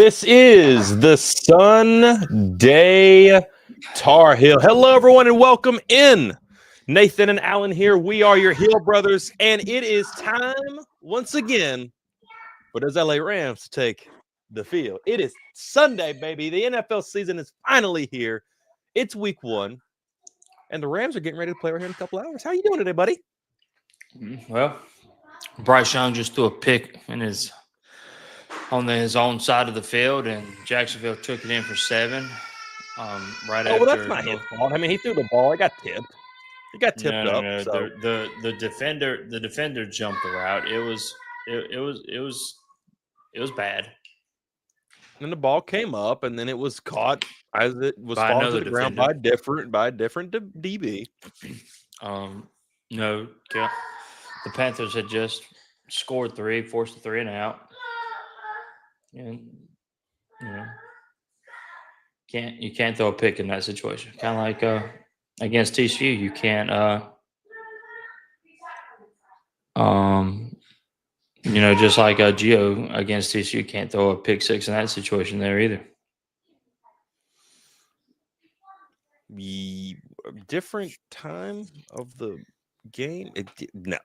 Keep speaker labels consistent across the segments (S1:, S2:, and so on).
S1: This is the Sunday Tar Heel. Hello, everyone, and welcome in. Nathan and Alan here. We are your Heel Brothers, and it is time once again for those LA Rams to take the field. It is Sunday, baby. The NFL season is finally here. It's week 1, and the Rams are getting ready to play right here in a couple hours. How you doing today, buddy?
S2: Well, Bryce Young just threw a pick on his own side of the field, and Jacksonville took it in for 7. Right
S1: Oh, well, that's
S2: after
S1: not his
S2: North.
S1: fault. I mean, he threw the ball. It got tipped. It got tipped up.
S2: No.
S1: So
S2: The defender jumped the route. It was bad
S1: and the ball came up, and then it was caught as it was
S2: by
S1: falling to
S2: another
S1: the ground
S2: defender.
S1: by a different DB.
S2: No, the Panthers had just scored 3, forced a 3 and out, and you can't throw a pick in that situation. Kind of like against TCU, you can't just like Gio against TCU, you can't throw a pick 6 in that situation there either.
S1: The different time of the game. The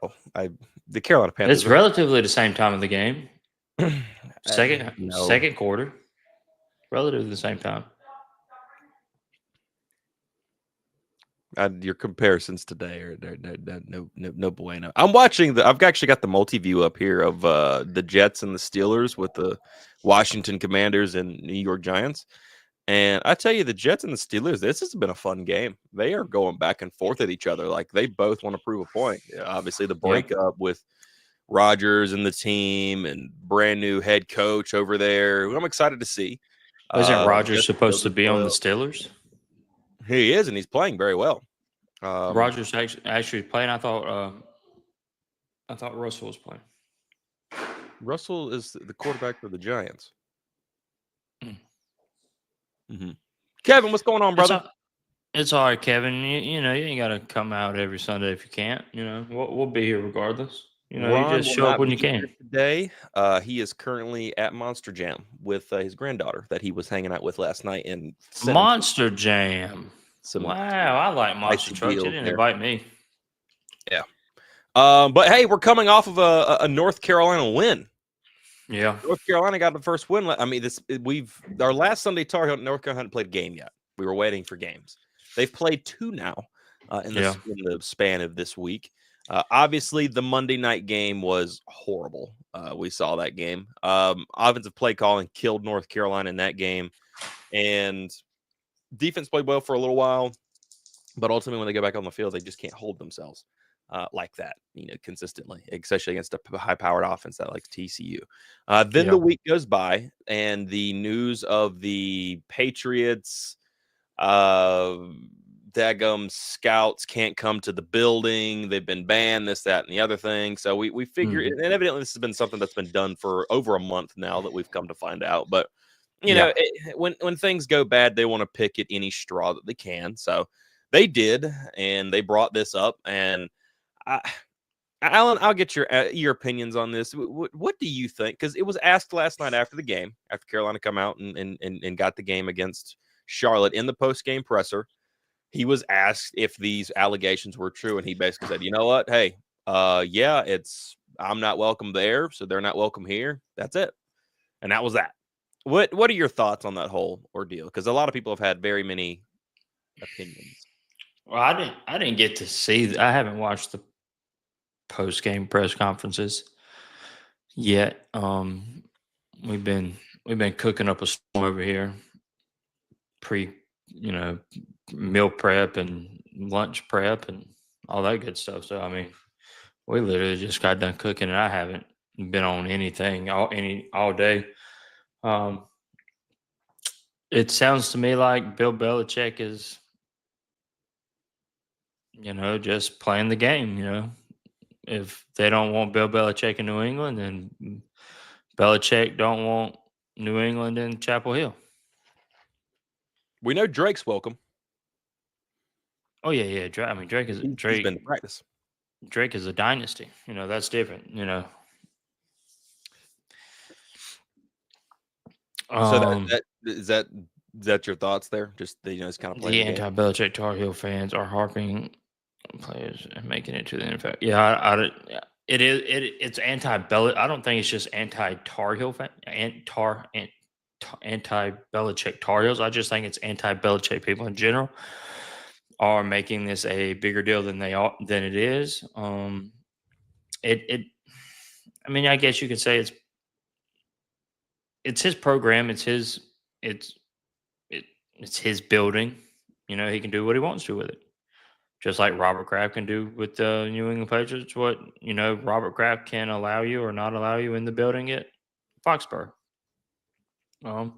S1: Carolina Panthers.
S2: It's relatively the same time of the game. Second quarter, relatively the same time.
S1: Your comparisons today are no bueno. I'm watching I've actually got the multi-view up here of the Jets and the Steelers with the Washington Commanders and New York Giants. And I tell you, the Jets and the Steelers, this has been a fun game. They are going back and forth at each other. Like, they both want to prove a point. Obviously, the breakup with Rodgers and the team and brand new head coach over there, who I'm excited to see.
S2: Isn't Rodgers supposed to be on the Steelers?
S1: He is, and he's playing very well.
S2: Rodgers actually playing. I thought Russell was playing.
S1: Russell is the quarterback for the Giants. Mm-hmm. Kevin, what's going on, brother?
S2: It's all right, Kevin. You ain't got to come out every Sunday if you can't. We'll be here regardless.
S1: Ron,
S2: you just show up when you can.
S1: Today, he is currently at Monster Jam with his granddaughter that he was hanging out with last night. And
S2: Monster Jam. Wow, I like monster trucks. You didn't invite me.
S1: Yeah. But hey, we're coming off of a North Carolina win.
S2: Yeah.
S1: North Carolina got the first win. I mean, our last Sunday Tar Heel, North Carolina hadn't played a game yet. We were waiting for games. They've played 2 now in the span of this week. Obviously, the Monday night game was horrible. We saw that game. Offensive play calling killed North Carolina in that game. And defense played well for a little while. But ultimately, when they go back on the field, they just can't hold themselves like that, consistently, especially against a high-powered offense that likes TCU. Then the week goes by, and the news of the Patriots daggum scouts can't come to the building. They've been banned, this, that, and the other thing. So we figure, and evidently this has been something that's been done for over a month now that we've come to find out. But, when things go bad, they want to pick at any straw that they can. So they did, and they brought this up. And Alan, I'll get your opinions on this. What do you think? Because it was asked last night after the game, after Carolina come out and got the game against Charlotte in the post-game presser. He was asked if these allegations were true, and he basically said, "You know what? Hey, I'm not welcome there, so they're not welcome here. That's it." And that was that. What are your thoughts on that whole ordeal? Because a lot of people have had very many opinions.
S2: Well, I didn't get to see. I haven't watched the post-game press conferences yet. We've been cooking up a storm over here, meal prep and lunch prep and all that good stuff. So I mean, we literally just got done cooking, and I haven't been on anything all day. It sounds to me like Bill Belichick is, just playing the game. If they don't want Bill Belichick in New England, then Belichick don't want New England in Chapel Hill.
S1: We know Drake's welcome.
S2: Oh yeah. I mean, Drake
S1: He's been to practice.
S2: Drake is a dynasty. That's different.
S1: So
S2: Um,
S1: that your thoughts there? Just it's kind of playing
S2: the
S1: the game.
S2: anti-Belichick Tar Heel fans are harping players and making it to the NFL. Yeah, yeah, it's anti-Belichick. I don't think it's just anti-Tar Heel fan, anti-Belichick Tar Heels. I just think it's anti-Belichick people in general are making this a bigger deal than it is. It I mean, I guess you could say it's his program. It's it, it's his building. He can do what he wants to with it. Just like Robert Kraft can do with the New England Patriots, what Robert Kraft can allow you or not allow you in the building at Foxborough. So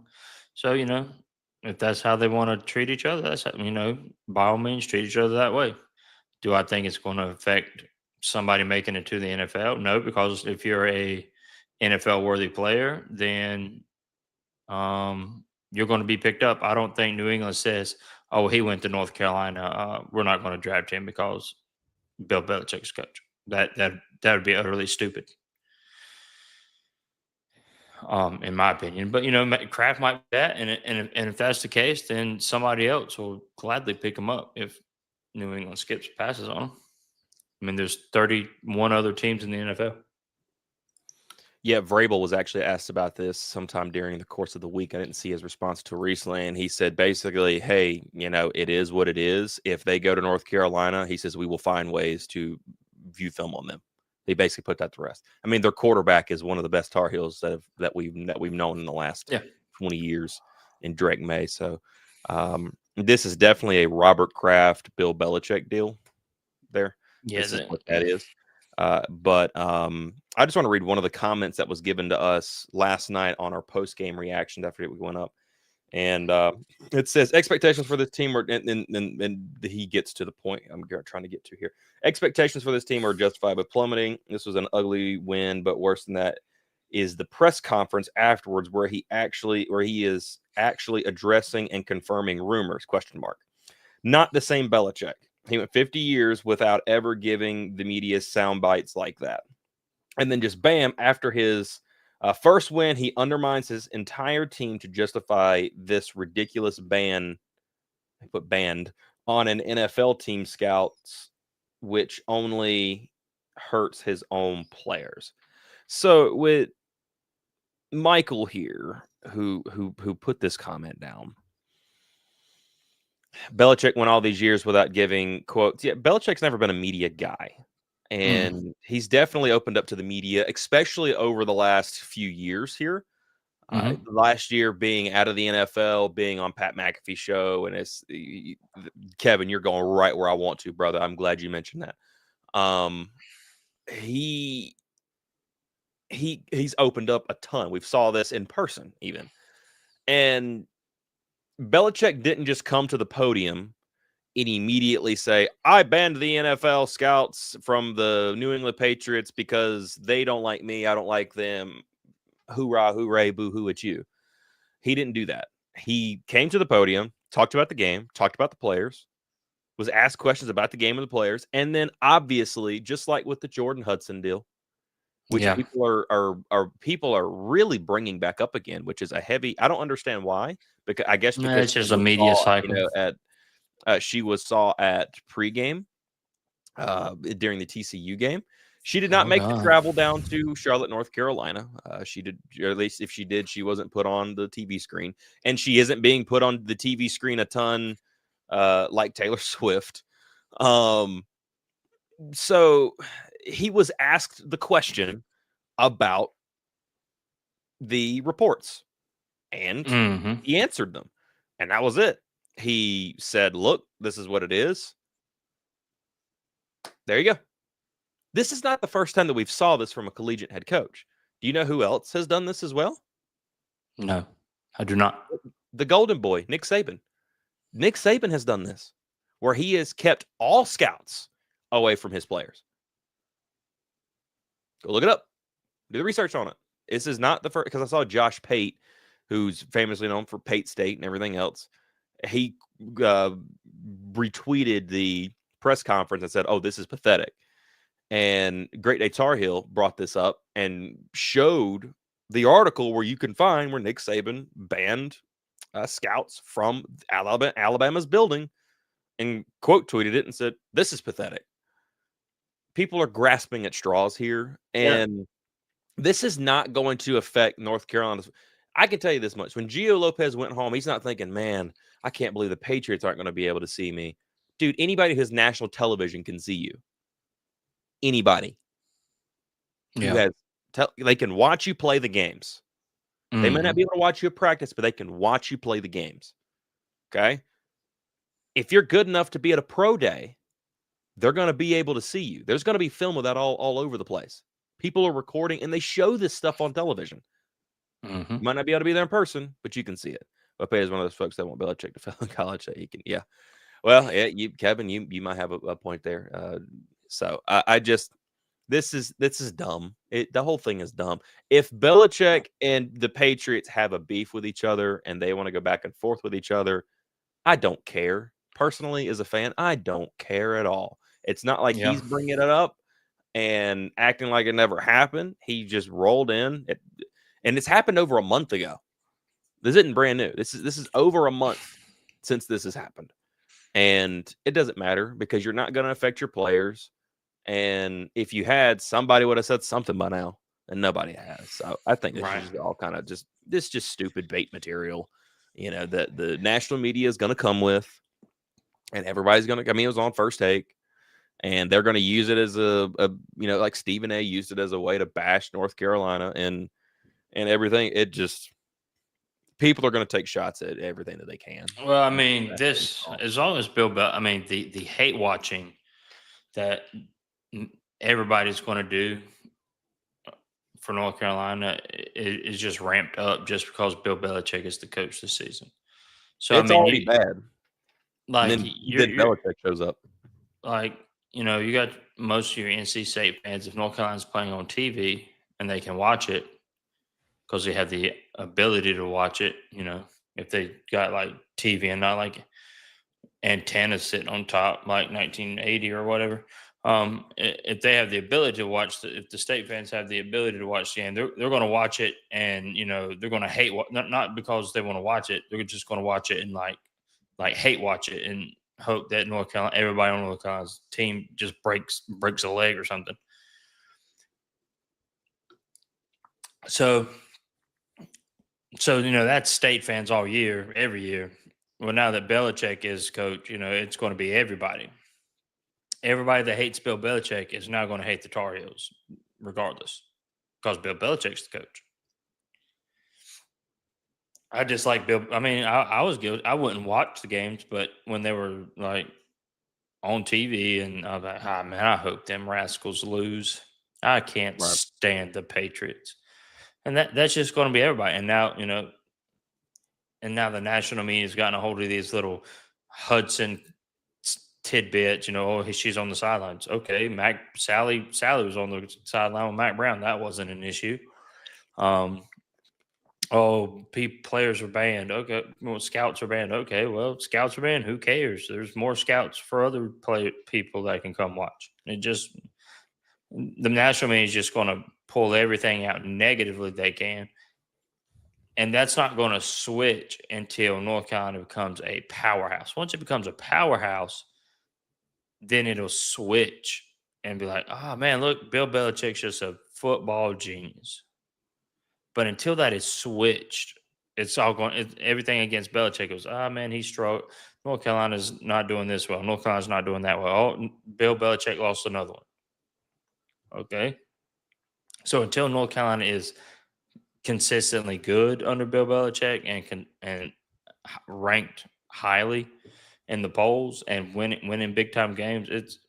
S2: if that's how they want to treat each other, that's by all means treat each other that way. Do I think it's going to affect somebody making it to the NFL? No, because if you're a NFL worthy player, then you're going to be picked up. I don't think New England says, "Oh, he went to North Carolina. We're not going to draft him because Bill Belichick's coach." That would be utterly stupid, in my opinion. But Kraft might be that, and if that's the case, then somebody else will gladly pick him up if New England skips passes on him. I mean, there's 31 other teams in the NFL.
S1: Yeah, Vrabel was actually asked about this sometime during the course of the week. I didn't see his response to recently, and he said basically, "Hey, it is what it is. If they go to North Carolina, he says we will find ways to view film on them." They basically put that to rest. I mean, their quarterback is one of the best Tar Heels that we've known in the last 20 years in Drake May. So this is definitely a Robert Kraft, Bill Belichick deal. There, this is what that is. But I just want to read one of the comments that was given to us last night on our post-game reaction after we went up. And it says expectations for this team are, and he gets to the point I'm trying to get to here. Expectations for this team are justified by plummeting. This was an ugly win, but worse than that is the press conference afterwards where he is actually addressing and confirming rumors, ? Not the same Belichick. He went 50 years without ever giving the media sound bites like that. And then just bam, after his first win, he undermines his entire team to justify this ridiculous band on an NFL team scouts, which only hurts his own players. So with Michael here, who put this comment down, Belichick went all these years without giving quotes. Yeah, Belichick's never been a media guy. And he's definitely opened up to the media, especially over the last few years here. Last year being out of the NFL, being on Pat McAfee's show, and it's Kevin, you're going right where I want to, brother. I'm glad you mentioned that. He's opened up a ton. We've saw this in person even. And Belichick didn't just come to the podium and immediately say, "I banned the NFL scouts from the New England Patriots because they don't like me. I don't like them. Hoorah, hooray, boo-hoo at you." He didn't do that. He came to the podium, talked about the game, talked about the players, was asked questions about the game and the players, and then obviously, just like with the Jordan Hudson deal, which people are really bringing back up again, which is a heavy. I don't understand why, because I guess because
S2: it's just a media cycle.
S1: She was saw at pregame during the TCU game. She did not make the travel down to Charlotte, North Carolina. She did, or at least if she did, she wasn't put on the TV screen, and she isn't being put on the TV screen a ton like Taylor Swift. So he was asked the question about the reports, and he answered them, and that was it. He said, "Look, this is what it is." There you go. This is not the first time that we've saw this from a collegiate head coach. Do you know who else has done this as well?
S2: No, I do not.
S1: The golden boy, Nick Saban. Nick Saban has done this, where he has kept all scouts away from his players. Go look it up. Do the research on it. This is not the first, because I saw Josh Pate, who's famously known for Pate State and everything else. He retweeted the press conference and said, "Oh, this is pathetic." And Great Day Tar Heel brought this up and showed the article where you can find where Nick Saban banned scouts from Alabama's building and quote tweeted it and said, "This is pathetic." People are grasping at straws here, and this is not going to affect North Carolina's. I can tell you this much: when Gio Lopez went home, he's not thinking, "Man, I can't believe the Patriots aren't going to be able to see me." Dude, anybody who has national television can see you. Anybody who has, they can watch you play the games. They may not be able to watch you at practice, but they can watch you play the games. Okay? If you're good enough to be at a pro day, they're going to be able to see you. There's going to be film of that all over the place. People are recording, and they show this stuff on television. You might not be able to be there in person, but you can see it. Pepe is one of those folks that won't Belichick to fail in college. So he can, yeah. Well, yeah, Kevin, you might have a point there. So I just this is dumb. The whole thing is dumb. If Belichick and the Patriots have a beef with each other and they want to go back and forth with each other, I don't care. Personally, as a fan, I don't care at all. It's not like he's bringing it up and acting like it never happened. He just rolled in, and it's happened over a month ago. This isn't brand new. This is over a month since this has happened, and it doesn't matter because you're not going to affect your players. And if you had, somebody would have said something by now, and nobody has. So I think this is all kind of just stupid bait material, that the national media is going to come with, and everybody's going to. I mean, it was on First Take, and they're going to use it as a like Stephen A. used it as a way to bash North Carolina and everything. It just, people are going to take shots at everything that they can.
S2: Well, I mean, this, as long as Bill Bell, I mean, the hate watching that everybody's going to do for North Carolina is just ramped up just because Bill Belichick is the coach this season. So
S1: it's already bad.
S2: Like,
S1: and then Belichick shows up.
S2: Like, you got most of your NC State fans. If North Carolina's playing on TV and they can watch it because they have the ability to watch it, if they got like TV and not like antennas sitting on top like 1980 or whatever. If they have the ability to watch, if the state fans have the ability to watch the game, they're going to watch it, and they're going to hate not because they want to watch it. They're just going to watch it and like hate watch it and hope that North Carolina, everybody on North Carolina's team just breaks a leg or something. So that's state fans all year, every year. Well, now that Belichick is coach, it's going to be everybody. Everybody that hates Bill Belichick is now going to hate the Tar Heels, regardless, because Bill Belichick's the coach. I just like Bill. I mean, I was guilty. I wouldn't watch the games, but when they were like on TV, and I was like, man, I hope them rascals lose. I can't stand the Patriots, and that's just going to be everybody. And now, and now the national media's gotten a hold of these little Hudson tidbits. She's on the sidelines. Okay, Sally was on the sideline with Mac Brown. That wasn't an issue. Players are banned. Okay, well, scouts are banned. Okay, well, scouts are banned. Who cares? There's more scouts for other people that can come watch. The national media is just going to pull everything out negatively they can. And that's not going to switch until North Carolina becomes a powerhouse. Once it becomes a powerhouse, then it'll switch and be like, oh, man, look, Bill Belichick's just a football genius. But until that is switched, it's all going. Everything against Belichick goes, man, he struggled. North Carolina's not doing this well. North Carolina's not doing that well. Oh, Bill Belichick lost another one. Okay. So until North Carolina is consistently good under Bill Belichick and ranked highly in the polls and winning big time games, it's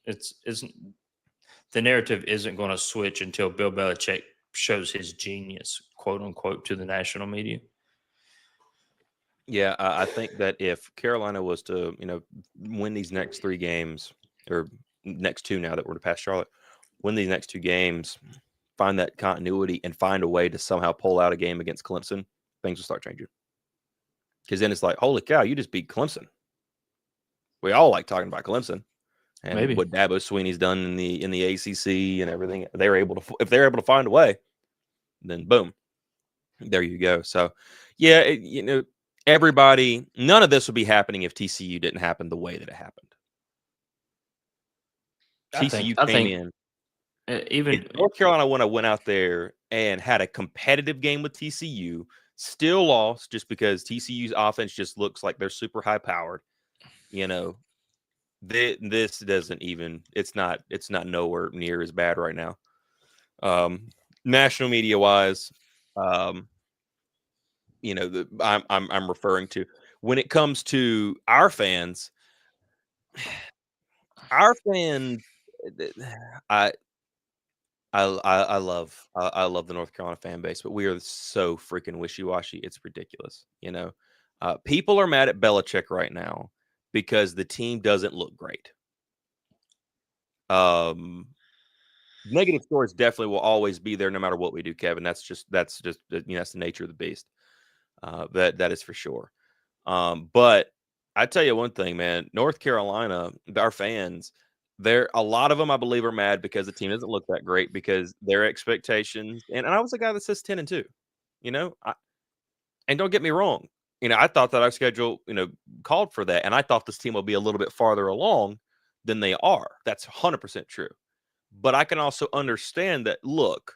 S2: the narrative isn't going to switch until Bill Belichick shows his genius, quote unquote, to the national media.
S1: Yeah, I think that if Carolina was to, win these next 3 games, or next 2 now that we're to pass Charlotte, win these next 2 games, find that continuity and find a way to somehow pull out a game against Clemson, things will start changing. Because then it's like, holy cow, you just beat Clemson. We all like talking about Clemson and what Dabo Swinney's done in the ACC and everything. If they're able to find a way, then boom. There you go. So, yeah, everybody, none of this would be happening if TCU didn't happen the way that it happened. TCU
S2: I
S1: came
S2: think
S1: in.
S2: even
S1: North Carolina went out there and had a competitive game with TCU, still lost just because TCU's offense just looks like they're super high powered. You know, this doesn't even. It's not nowhere near as bad right now. National media wise, I'm referring to when it comes to our fans. Our fans, I I love the North Carolina fan base, but we are so freaking wishy washy. It's ridiculous. People are mad at Belichick right now because the team doesn't look great. Negative stories definitely will always be there no matter what we do, Kevin. That's just that's the nature of the beast. That is for sure. But I tell you one thing, man. North Carolina, our fans, a lot of them, I believe, are mad because the team doesn't look that great because their expectations. And I was a guy that says 10-2. And don't get me wrong. I thought that our schedule, called for that, and I thought this team will be a little bit farther along than they are. That's 100% true. But I can also understand that. Look,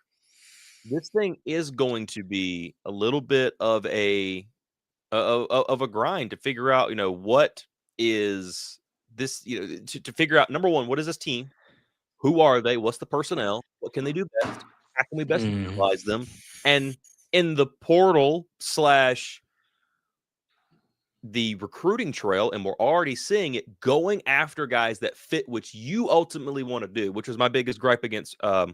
S1: this thing is going to be a little bit of a grind to figure out, what is this, to figure out, number one, what is this team? Who are they? What's the personnel? What can they do best? How can we best utilize them? And in the portal slash the recruiting trail, and we're already seeing it going after guys that fit, which you ultimately want to do, which was my biggest gripe against, I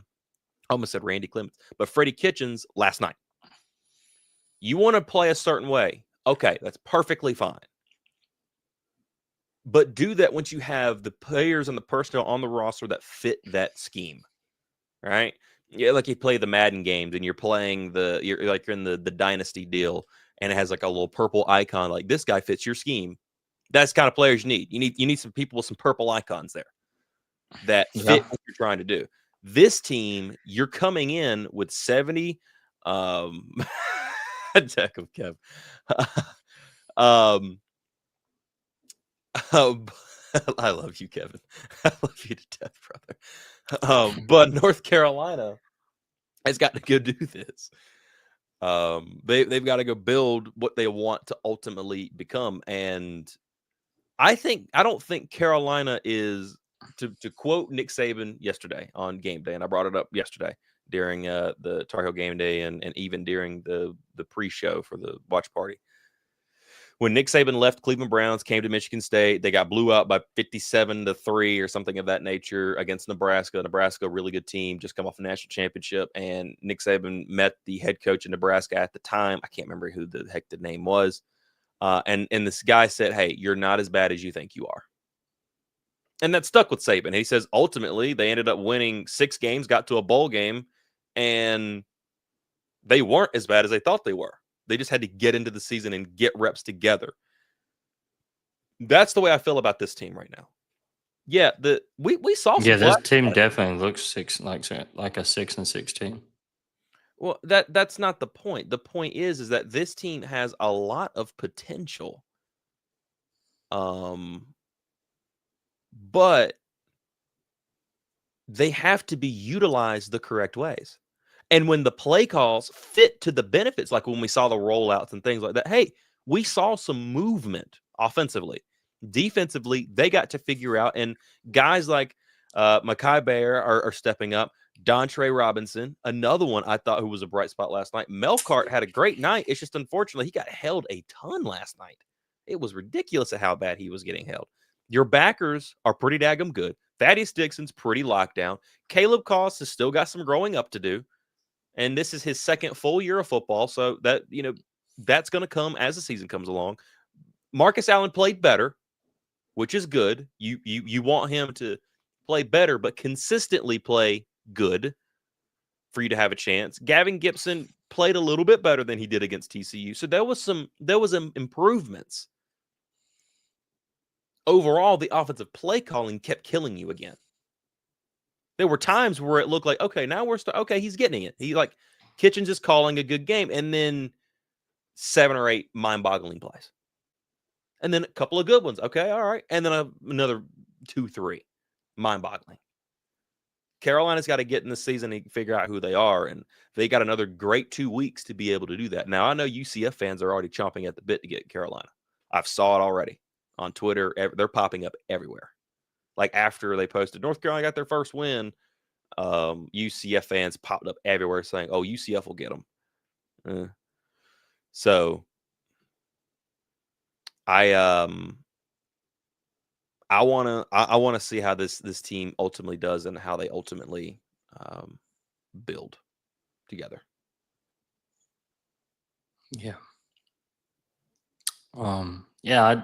S1: almost said Randy Clements, but Freddie Kitchens last night. You want to play a certain way. Okay, that's perfectly fine. But do that once you have the players and the personnel on the roster that fit that scheme, right? Yeah, like you play the Madden games and you're playing you're in the dynasty deal and it has like a little purple icon, like this guy fits your scheme. That's the kind of players you need. You need some people with some purple icons there that fit what you're trying to do. This team, you're coming in with 70 deck of Kev. I love you, Kevin. I love you to death, brother. But North Carolina has got to go do this. They've got to go build what they want to ultimately become. And I don't think Carolina is, to quote Nick Saban yesterday on game day, and I brought it up yesterday during the Tar Heel game day and even during the pre-show for the watch party. When Nick Saban left Cleveland Browns, came to Michigan State, they got blew out by 57-3 or something of that nature against Nebraska. Nebraska, a really good team, just come off a national championship. And Nick Saban met the head coach in Nebraska at the time. I can't remember who the heck the name was. And this guy said, "Hey, you're not as bad as you think you are." And that stuck with Saban. He says ultimately they ended up winning 6 games, got to a bowl game, and they weren't as bad as they thought they were. They just had to get into the season and get reps together. That's the way I feel about this team right now. Yeah, we saw some.
S2: Yeah, this team definitely looks like a 6-6 team.
S1: Well, that's not the point. The point is that this team has a lot of potential. But they have to be utilized the correct ways. And when the play calls fit to the benefits, like when we saw the rollouts and things like that, hey, we saw some movement offensively. Defensively, they got to figure out, and guys like Mekhi Bear are stepping up. Dontre Robinson, another one I thought who was a bright spot last night. Melcart had a great night. It's just unfortunately he got held a ton last night. It was ridiculous at how bad he was getting held. Your backers are pretty daggum good. Thaddeus Dixon's pretty locked down. Caleb Koss has still got some growing up to do. And this is his second full year of football. So that, that's going to come as the season comes along. Marcus Allen played better, which is good. You want him to play better, but consistently play good for you to have a chance. Gavin Gibson played a little bit better than he did against TCU. So there was improvements. Overall, the offensive play calling kept killing you again. There were times where it looked like, okay, now okay, he's getting it. Kitchens is calling a good game, and then 7 or 8 mind-boggling plays. And then a couple of good ones. Okay, all right. And then another 2, 3 mind-boggling. Carolina's got to get in the season and figure out who they are, and they got another great 2 weeks to be able to do that. Now, I know UCF fans are already chomping at the bit to get Carolina. I've saw it already on Twitter. They're popping up everywhere. Like after they posted North Carolina got their first win, UCF fans popped up everywhere saying, "Oh, UCF will get them." So I want to see how this team ultimately does and how they ultimately build together.
S2: Yeah. Yeah, I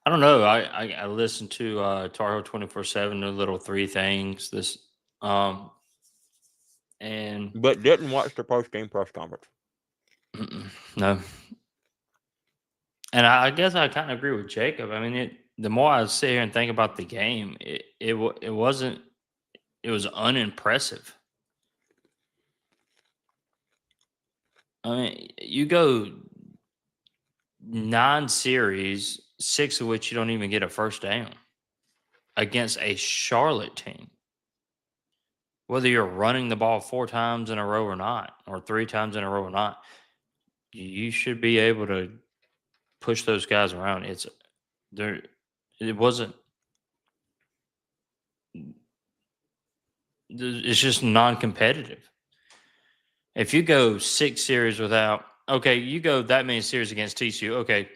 S2: don't know. I listened to Tar Heel 24/7, the little 3 things. And
S1: But didn't watch the post-game press conference.
S2: No. And I guess I kind of agree with Jacob. I mean, the more I sit here and think about the game, it wasn't. It was unimpressive. I mean, you go 9 series, 6 of which you don't even get a first down against a Charlotte team. Whether you're running the ball 4 times in a row or not, or 3 times in a row or not, you should be able to push those guys around. It wasn't. It's just non-competitive. If you go 6 series without, okay, you go that many series against TCU, okay,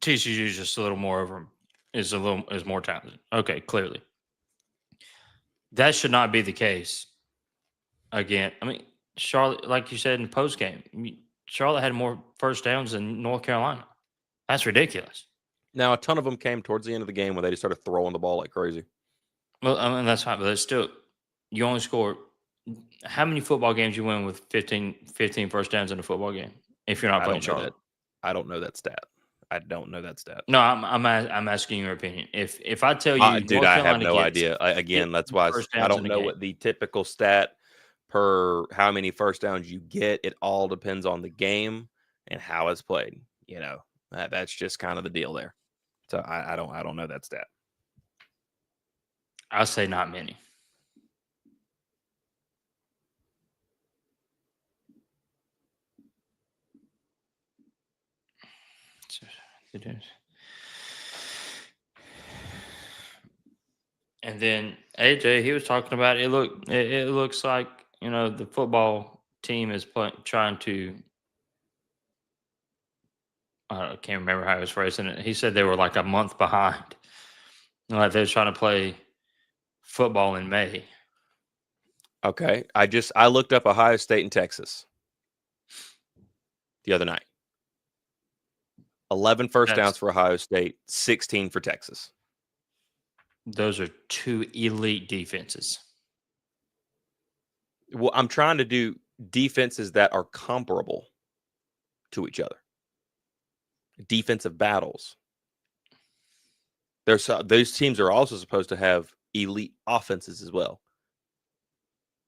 S2: TCU is just a little more over them, is more talented. Okay, clearly. That should not be the case. Again, I mean, Charlotte, like you said in the post game, Charlotte had more first downs than North Carolina. That's ridiculous.
S1: Now, a ton of them came towards the end of the game when they just started throwing the ball like crazy.
S2: Well, I mean, that's fine, but it's still, you only score. How many football games you win with 15 first downs in a football game if you're not playing Charlotte?
S1: I don't know that stat. I don't know that stat.
S2: No, I'm asking your opinion. If I tell you,
S1: dude, I have no idea. Again, that's why I don't know what the typical stat per how many first downs you get. It all depends on the game and how it's played. You know, that's just kind of the deal there. So I don't know that stat.
S2: I'll say not many. And then AJ, he was talking about it. It looks like, you know, the football team is trying to. I can't remember how he was phrasing it. He said they were like a month behind. Like they're trying to play football in May.
S1: Okay, I looked up Ohio State and Texas the other night. 11 first downs for Ohio State, 16 for Texas.
S2: Those are 2 elite defenses.
S1: Well, I'm trying to do defenses that are comparable to each other. Defensive battles. Those teams are also supposed to have elite offenses as well.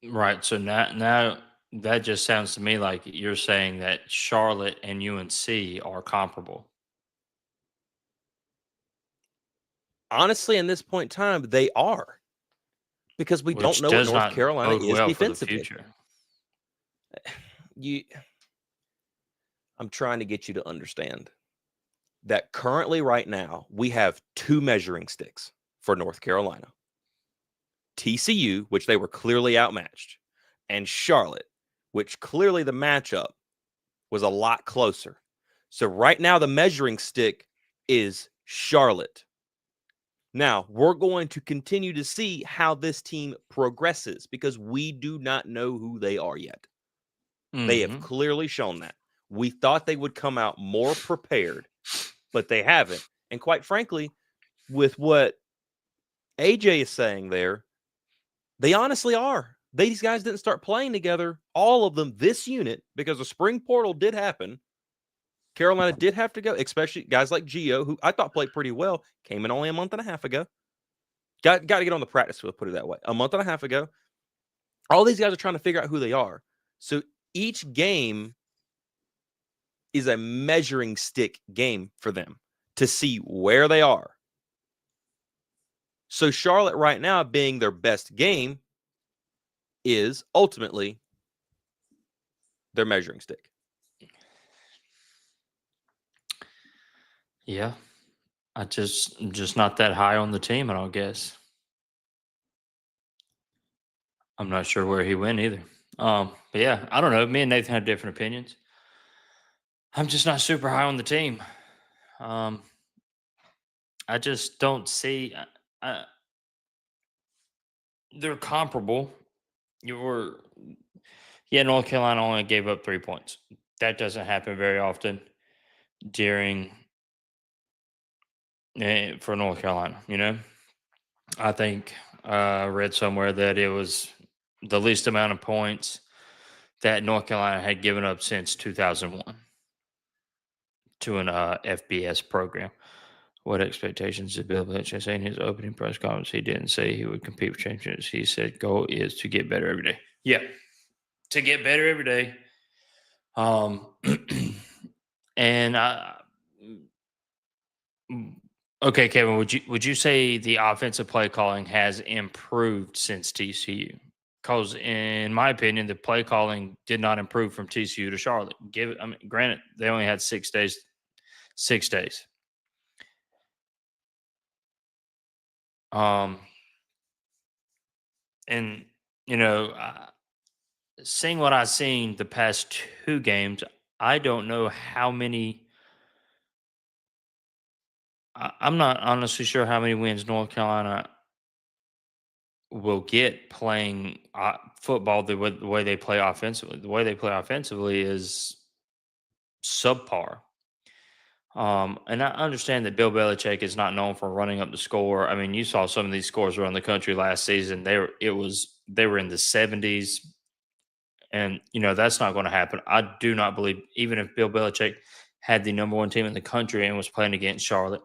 S2: Right. So now that just sounds to me like you're saying that Charlotte and UNC are comparable.
S1: Honestly, in this point in time, they are. Because we don't know what North Carolina is defensively. I'm trying to get you to understand that currently right now, we have 2 measuring sticks for North Carolina. TCU, which they were clearly outmatched, and Charlotte, which clearly the matchup was a lot closer. So right now, the measuring stick is Charlotte. Now, we're going to continue to see how this team progresses because we do not know who they are yet. Mm-hmm. They have clearly shown that. We thought they would come out more prepared, but they haven't. And quite frankly, with what AJ is saying there, they honestly are. These guys didn't start playing together, all of them, this unit, because the spring portal did happen. Carolina did have to go, especially guys like Gio, who I thought played pretty well, came in only a month and a half ago. Got to get on the practice field, put it that way. A month and a half ago. All these guys are trying to figure out who they are. So each game is a measuring stick game for them to see where they are. So Charlotte right now being their best game is ultimately their measuring stick.
S2: Yeah. I'm just not that high on the team, I don't guess. I'm not sure where he went either. But yeah, I don't know. Me and Nathan have different opinions. I'm just not super high on the team. Um, I just don't see. They're comparable. You were, yeah. North Carolina only gave up 3 points. That doesn't happen very often during for North Carolina. I think I read somewhere that it was the least amount of points that North Carolina had given up since 2001 to an FBS program. What expectations did Bill Belichick say in his opening press conference? He didn't say he would compete for championships. He said goal is to get better every day. Yeah, to get better every day. And okay, Kevin, would you say the offensive play calling has improved since TCU? Because in my opinion, the play calling did not improve from TCU to Charlotte. Granted, they only had 6 days. 6 days. Um, and seeing what I've seen the past 2 games, I don't know how many. I'm not honestly sure how many wins North Carolina will get playing football the way they play offensively. The way they play offensively is subpar. And I understand that Bill Belichick is not known for running up the score. I mean, you saw some of these scores around the country last season. They were in the 70s, and that's not going to happen. I do not believe, even if Bill Belichick had the number 1 team in the country and was playing against Charlotte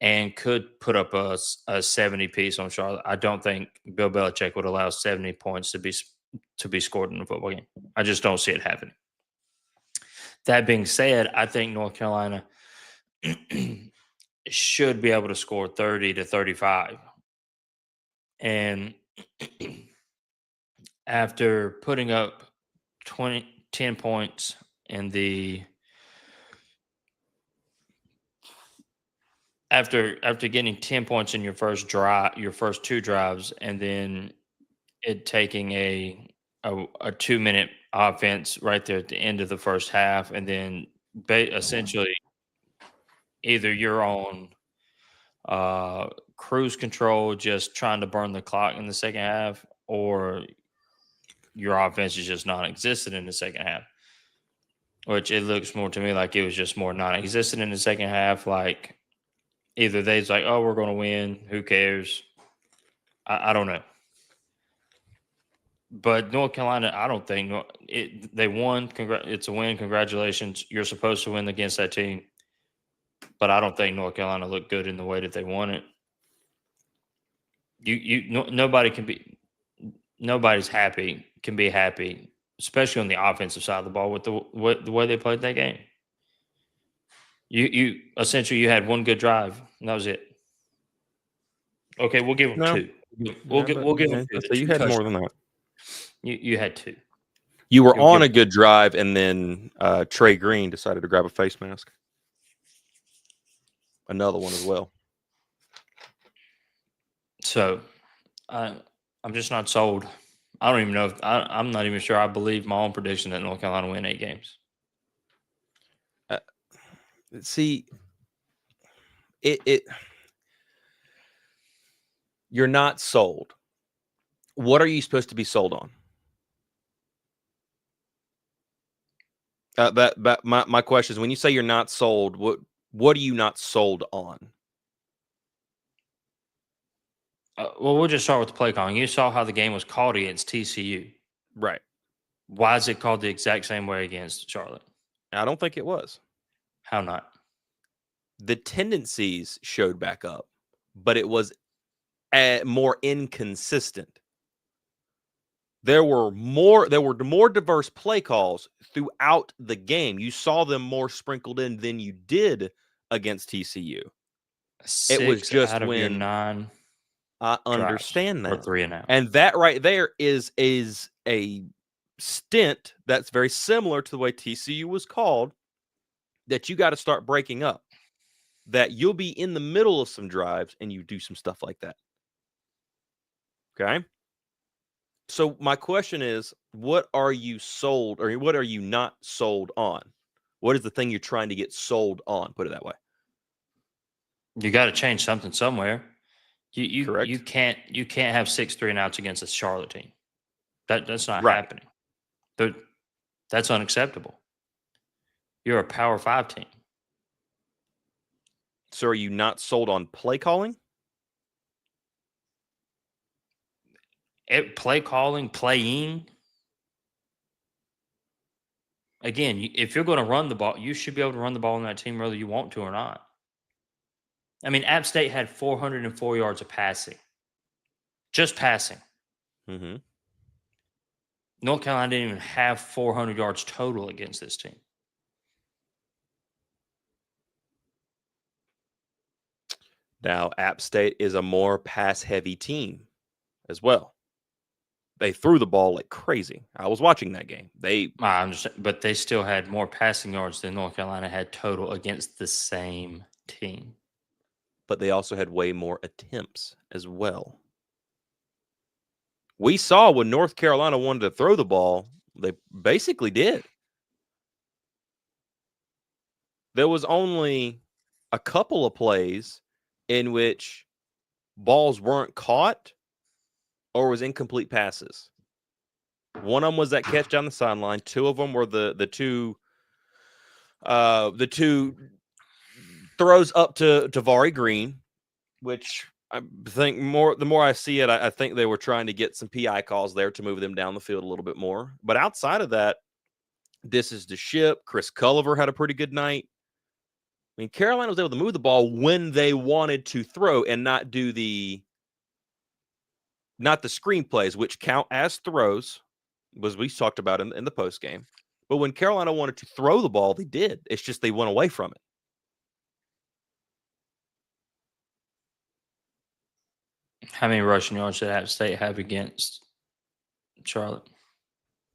S2: and could put up a 70 piece on Charlotte, I don't think Bill Belichick would allow 70 points to be scored in a football game. I just don't see it happening. That being said, I think North Carolina should be able to score 30 to 35. And after putting up 10 points in the after getting 10 points in your first 2 drives, and then it taking a 2-minute offense right there at the end of the first half, and then essentially either you're on cruise control, just trying to burn the clock in the second half, or your offense is just non-existent in the second half. Which it looks more to me like it was just more non-existent in the second half. Like either they's like, "Oh, we're going to win. Who cares?" I don't know. But North Carolina, I don't think they won. It's a win. Congratulations. You're supposed to win against that team. But I don't think North Carolina looked good in the way that they won it. Nobody can be. Nobody's can be happy, especially on the offensive side of the ball with the way they played that game. You essentially you had one good drive, and that was it. Okay, we'll give them 2. We'll give them 2.
S1: So you had more than that.
S2: You had 2.
S1: You were on a good drive, and then Trey Green decided to grab a face mask. Another one as well.
S2: So, I'm just not sold. I don't even know if I'm not even sure I believe my own prediction that North Carolina win 8 games.
S1: See, you're not sold. What are you supposed to be sold on? But my question is, when you say you're not sold, what are you not sold on?
S2: Well, we'll just start with the play calling. You saw how the game was called against TCU.
S1: Right.
S2: Why is it called the exact same way against Charlotte?
S1: I don't think it was.
S2: How not?
S1: The tendencies showed back up, but it was more inconsistent. there were more diverse play calls throughout the game. You saw them more sprinkled in than you did against TCU. It was
S2: 6
S1: just
S2: out of your
S1: when
S2: 9
S1: I
S2: drives
S1: understand
S2: were
S1: that.
S2: 3 and out.
S1: And that right there is a stint that's very similar to the way TCU was called, that you got to start breaking up. That you'll be in the middle of some drives and you do some stuff like that. Okay? So my question is, what are you sold, or what are you not sold on? What is the thing you're trying to get sold on? Put it that way.
S2: You got to change something somewhere. You
S1: Correct.
S2: can't have 6 3 and outs against a Charlotte team. That's not
S1: Right.
S2: happening. But that's unacceptable. You're a Power 5 team.
S1: So are you not sold on play calling?
S2: Play calling, playing. Again, if you're going to run the ball, you should be able to run the ball in that team whether you want to or not. I mean, App State had 404 yards of passing. Just passing.
S1: Mm-hmm.
S2: North Carolina didn't even have 400 yards total against this team.
S1: Now, App State is a more pass-heavy team as well. They threw the ball like crazy. I was watching that game.
S2: I understand, but they still had more passing yards than North Carolina had total against the same team.
S1: But they also had way more attempts as well. We saw when North Carolina wanted to throw the ball, they basically did. There was only a couple of plays in which balls weren't caught or was incomplete passes. One of them was that catch down the sideline. 2 of them were the two throws up to Vari Green, which I think the more I see it, I think they were trying to get some PI calls there to move them down the field a little bit more. But outside of that, this is the ship. Chris Culliver had a pretty good night. I mean, Carolina was able to move the ball when they wanted to throw and not do the screenplays, which count as throws, was we talked about in the post game. But when Carolina wanted to throw the ball, they did. It's just they went away from it.
S2: How many rushing yards did App State have against Charlotte?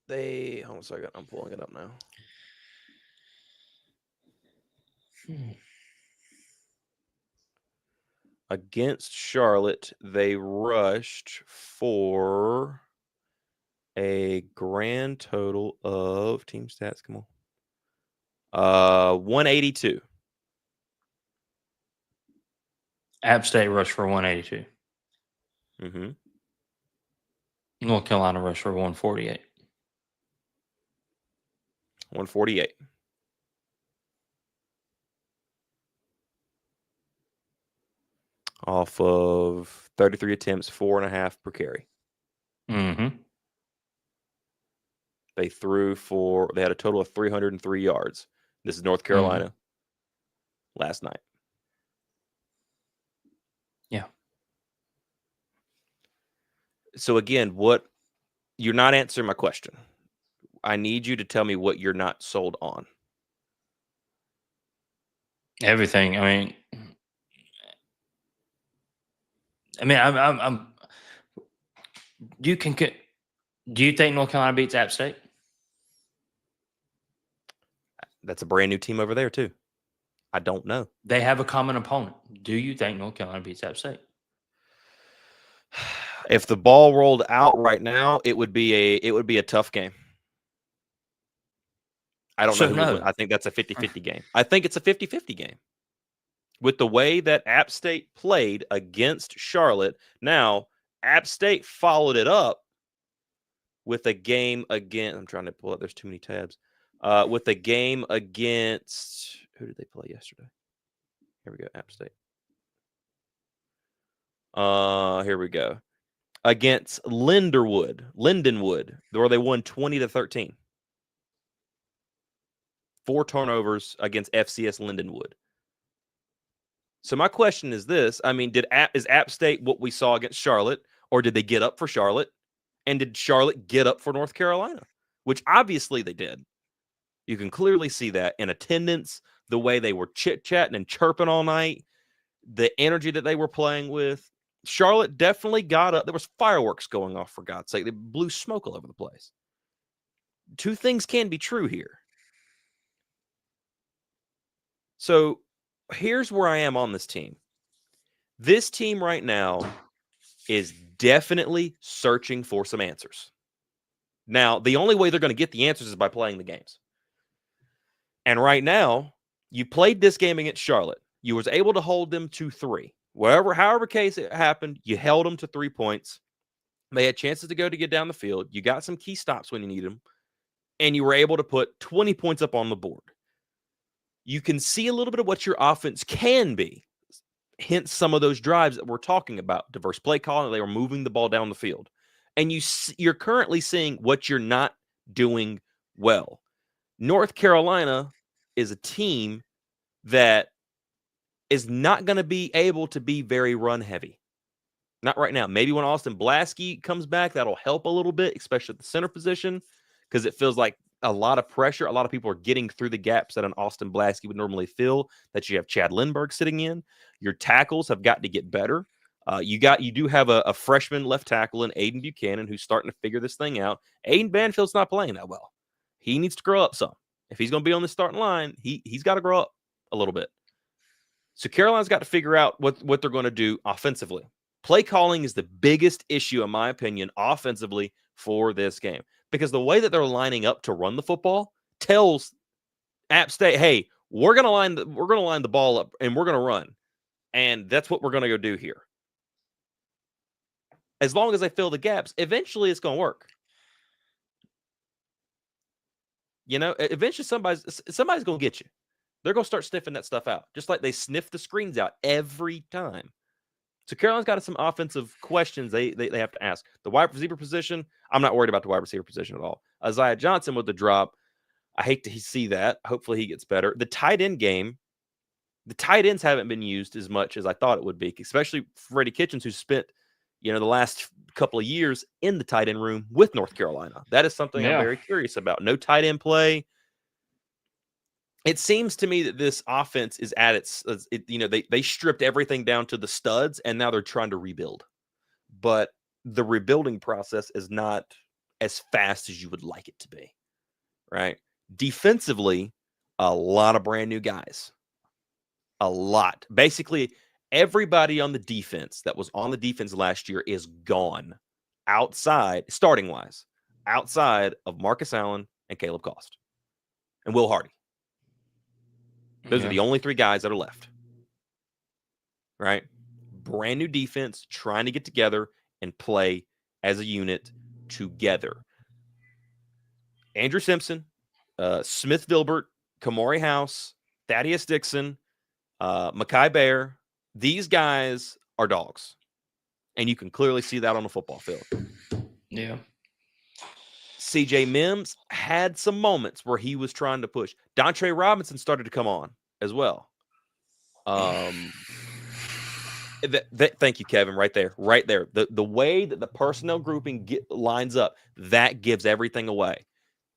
S1: Hold on a second. I'm pulling it up now. Against Charlotte, they rushed for a grand total of team stats. Come on. 182.
S2: App State rushed for 182.
S1: Mm-hmm.
S2: North Carolina rushed for 148.
S1: 148. Off of 33 attempts, 4.5 per carry.
S2: Mm-hmm.
S1: They had a total of 303 yards. This is North Carolina last night.
S2: Yeah.
S1: So again, you're not answering my question. I need you to tell me what you're not sold on.
S2: Everything. I mean, I'm. Do you think North Carolina beats App State?
S1: That's a brand new team over there too. I don't know.
S2: They have a common opponent. Do you think North Carolina beats App State?
S1: If the ball rolled out right now, it would be a tough game. I don't know who would win. I think that's a 50-50 game. I think it's a 50-50 game. With the way that App State played against Charlotte, now App State followed it up with a game against, I'm trying to pull up, there's too many tabs. With a game against, who did they play yesterday? Here we go, App State. Here we go. Against Lindenwood, where they won 20-13. 4 turnovers against FCS Lindenwood. So my question is this: I mean, is App State what we saw against Charlotte, or did they get up for Charlotte And did Charlotte get up for North Carolina? Which obviously they did. You can clearly see that in attendance, the way they were chit-chatting and chirping all night, the energy that they were playing with. Charlotte definitely got up. There was fireworks going off, for God's sake. They blew smoke all over the place. Two things can be true here. So here's where I am on this team. This team right now is definitely searching for some answers. Now, the only way they're going to get the answers is by playing the games. And right now, you played this game against Charlotte. You was able to hold them to 3. However case it happened, you held them to 3 points. They had chances to get down the field. You got some key stops when you need them. And you were able to put 20 points up on the board. You can see a little bit of what your offense can be. Hence some of those drives that we're talking about. Diverse play calling, they were moving the ball down the field. And you're currently seeing what you're not doing well. North Carolina is a team that is not going to be able to be very run heavy. Not right now. Maybe when Austin Blaskey comes back, that'll help a little bit, especially at the center position, because it feels like a lot of pressure. A lot of people are getting through the gaps that an Austin Blaskey would normally fill, that you have Chad Lindbergh sitting in. Your tackles have got to get better. You do have a freshman left tackle in Aiden Buchanan who's starting to figure this thing out. Aiden Banfield's not playing that well. He needs to grow up some. If he's going to be on the starting line, he's got to grow up a little bit. So Carolina's got to figure out what they're going to do offensively. Play calling is the biggest issue, in my opinion, offensively for this game. Because the way that they're lining up to run the football tells App State, hey, we're going to line the ball up and we're going to run. And that's what we're going to go do here. As long as they fill the gaps, eventually it's going to work. You know, eventually somebody's going to get you. They're going to start sniffing that stuff out, just like they sniff the screens out every time. So Carolina's got some offensive questions they have to ask. The wide receiver position, I'm not worried about the wide receiver position at all. Isaiah Johnson with the drop, I hate to see that. Hopefully he gets better. The tight end game, the tight ends haven't been used as much as I thought it would be, especially Freddie Kitchens, who spent, the last couple of years in the tight end room with North Carolina. That is something I'm very curious about. No tight end play. It seems to me that this offense is at they stripped everything down to the studs, and now they're trying to rebuild. But the rebuilding process is not as fast as you would like it to be, right? Defensively, a lot of brand new guys. A lot. Basically, everybody on the defense that was on the defense last year is gone starting-wise, outside of Marcus Allen and Caleb Cost and Will Hardy. Those are the only 3 guys that are left, right? Brand new defense, trying to get together and play as a unit together. Andrew Simpson, Smith Vilbert, Kamari House, Thaddeus Dixon, Mekhi Bear, these guys are dogs. And you can clearly see that on the football field.
S2: Yeah.
S1: CJ Mims had some moments where he was trying to push. Dontre Robinson started to come on as well. Thank you, Kevin. Right there. The way that the personnel grouping lines up, that gives everything away.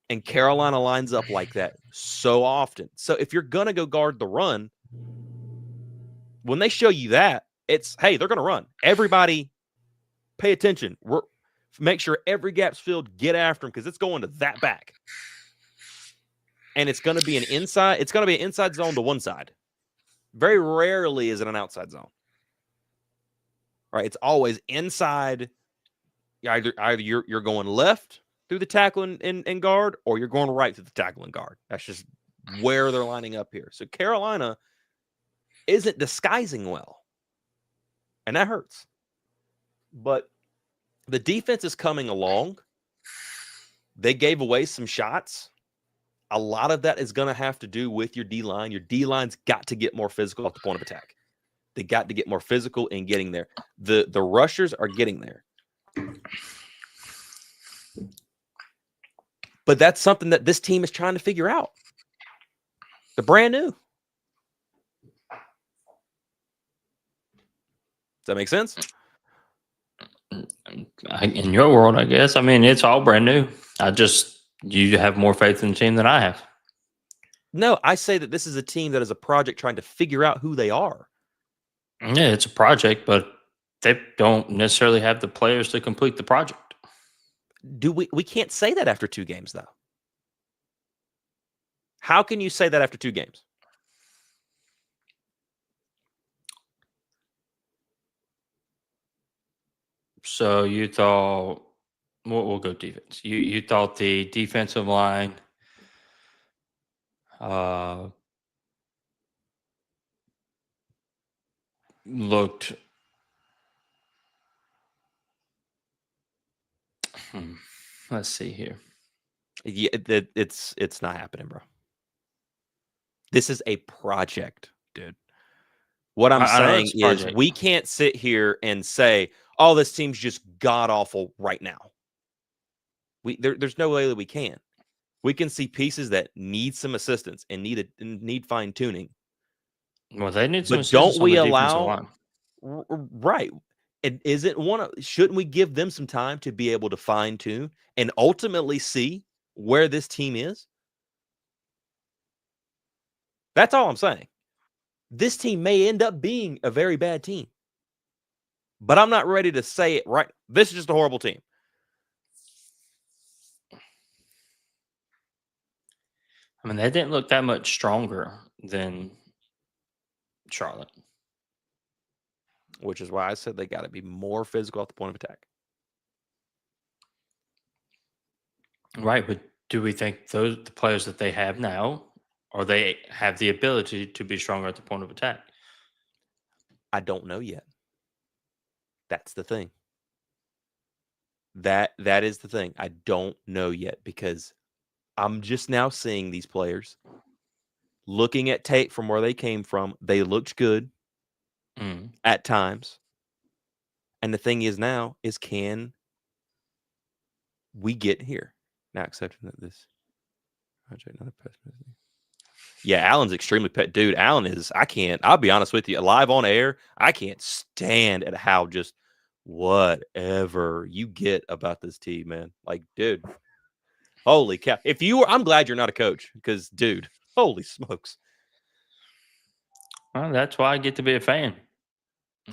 S1: And Carolina lines up like that so often. So if you're going to go guard the run, when they show you that, it's, hey, they're going to run. Everybody pay attention. Make sure every gap's filled. Get after them because it's going to that back. And it's going to be an inside zone to one side. Very rarely is it an outside zone. Right? It's always inside. Either you're going left through the tackle and guard, or you're going right through the tackle and guard. That's just where they're lining up here. So Carolina isn't disguising well. And that hurts. But the defense is coming along. They gave away some shots. A lot of that is going to have to do with your D-line. Your D-line's got to get more physical at the point of attack. They got to get more physical in getting there. The rushers are getting there. But that's something that this team is trying to figure out. They're brand new. Does that make sense?
S2: In your world, I guess. I mean, it's all brand new. You have more faith in the team than I have.
S1: No, I say that this is a team that is a project trying to figure out who they are.
S2: Yeah, it's a project, but they don't necessarily have the players to complete the project.
S1: We can't say that after 2 games, though. How can you say that after 2 games?
S2: So you thought we'll go defense. You thought the defensive line looked let's see here.
S1: Yeah, it's not happening, bro. This is a project, dude. What I'm saying is we can't sit here and say, "Oh, this team's just god awful right now." There's no way that we can. We can see pieces that need some assistance and need fine tuning.
S2: Well, they need some
S1: But
S2: assistance
S1: don't we
S2: on the defensive
S1: allow
S2: line.
S1: right? And shouldn't we give them some time to be able to fine tune and ultimately see where this team is? That's all I'm saying. This team may end up being a very bad team, but I'm not ready to say it right. This is just a horrible team.
S2: I mean, they didn't look that much stronger than Charlotte.
S1: Which is why I said they got to be more physical at the point of attack.
S2: Right, but do we think the players that they have now, or they have the ability to be stronger at the point of attack?
S1: I don't know yet. That's the thing. That is the thing. I don't know yet because I'm just now seeing these players. Looking at tape from where they came from, they looked good at times. And the thing is now is can we get here? Now accepting that this project not a pessimism. Yeah, Allen's extremely pet. Dude, Allen is, I'll be honest with you, live on air, I can't stand at how just whatever you get about this team, man. Like, dude, holy cow. I'm glad you're not a coach because, dude, holy smokes.
S2: Well, that's why I get to be a fan.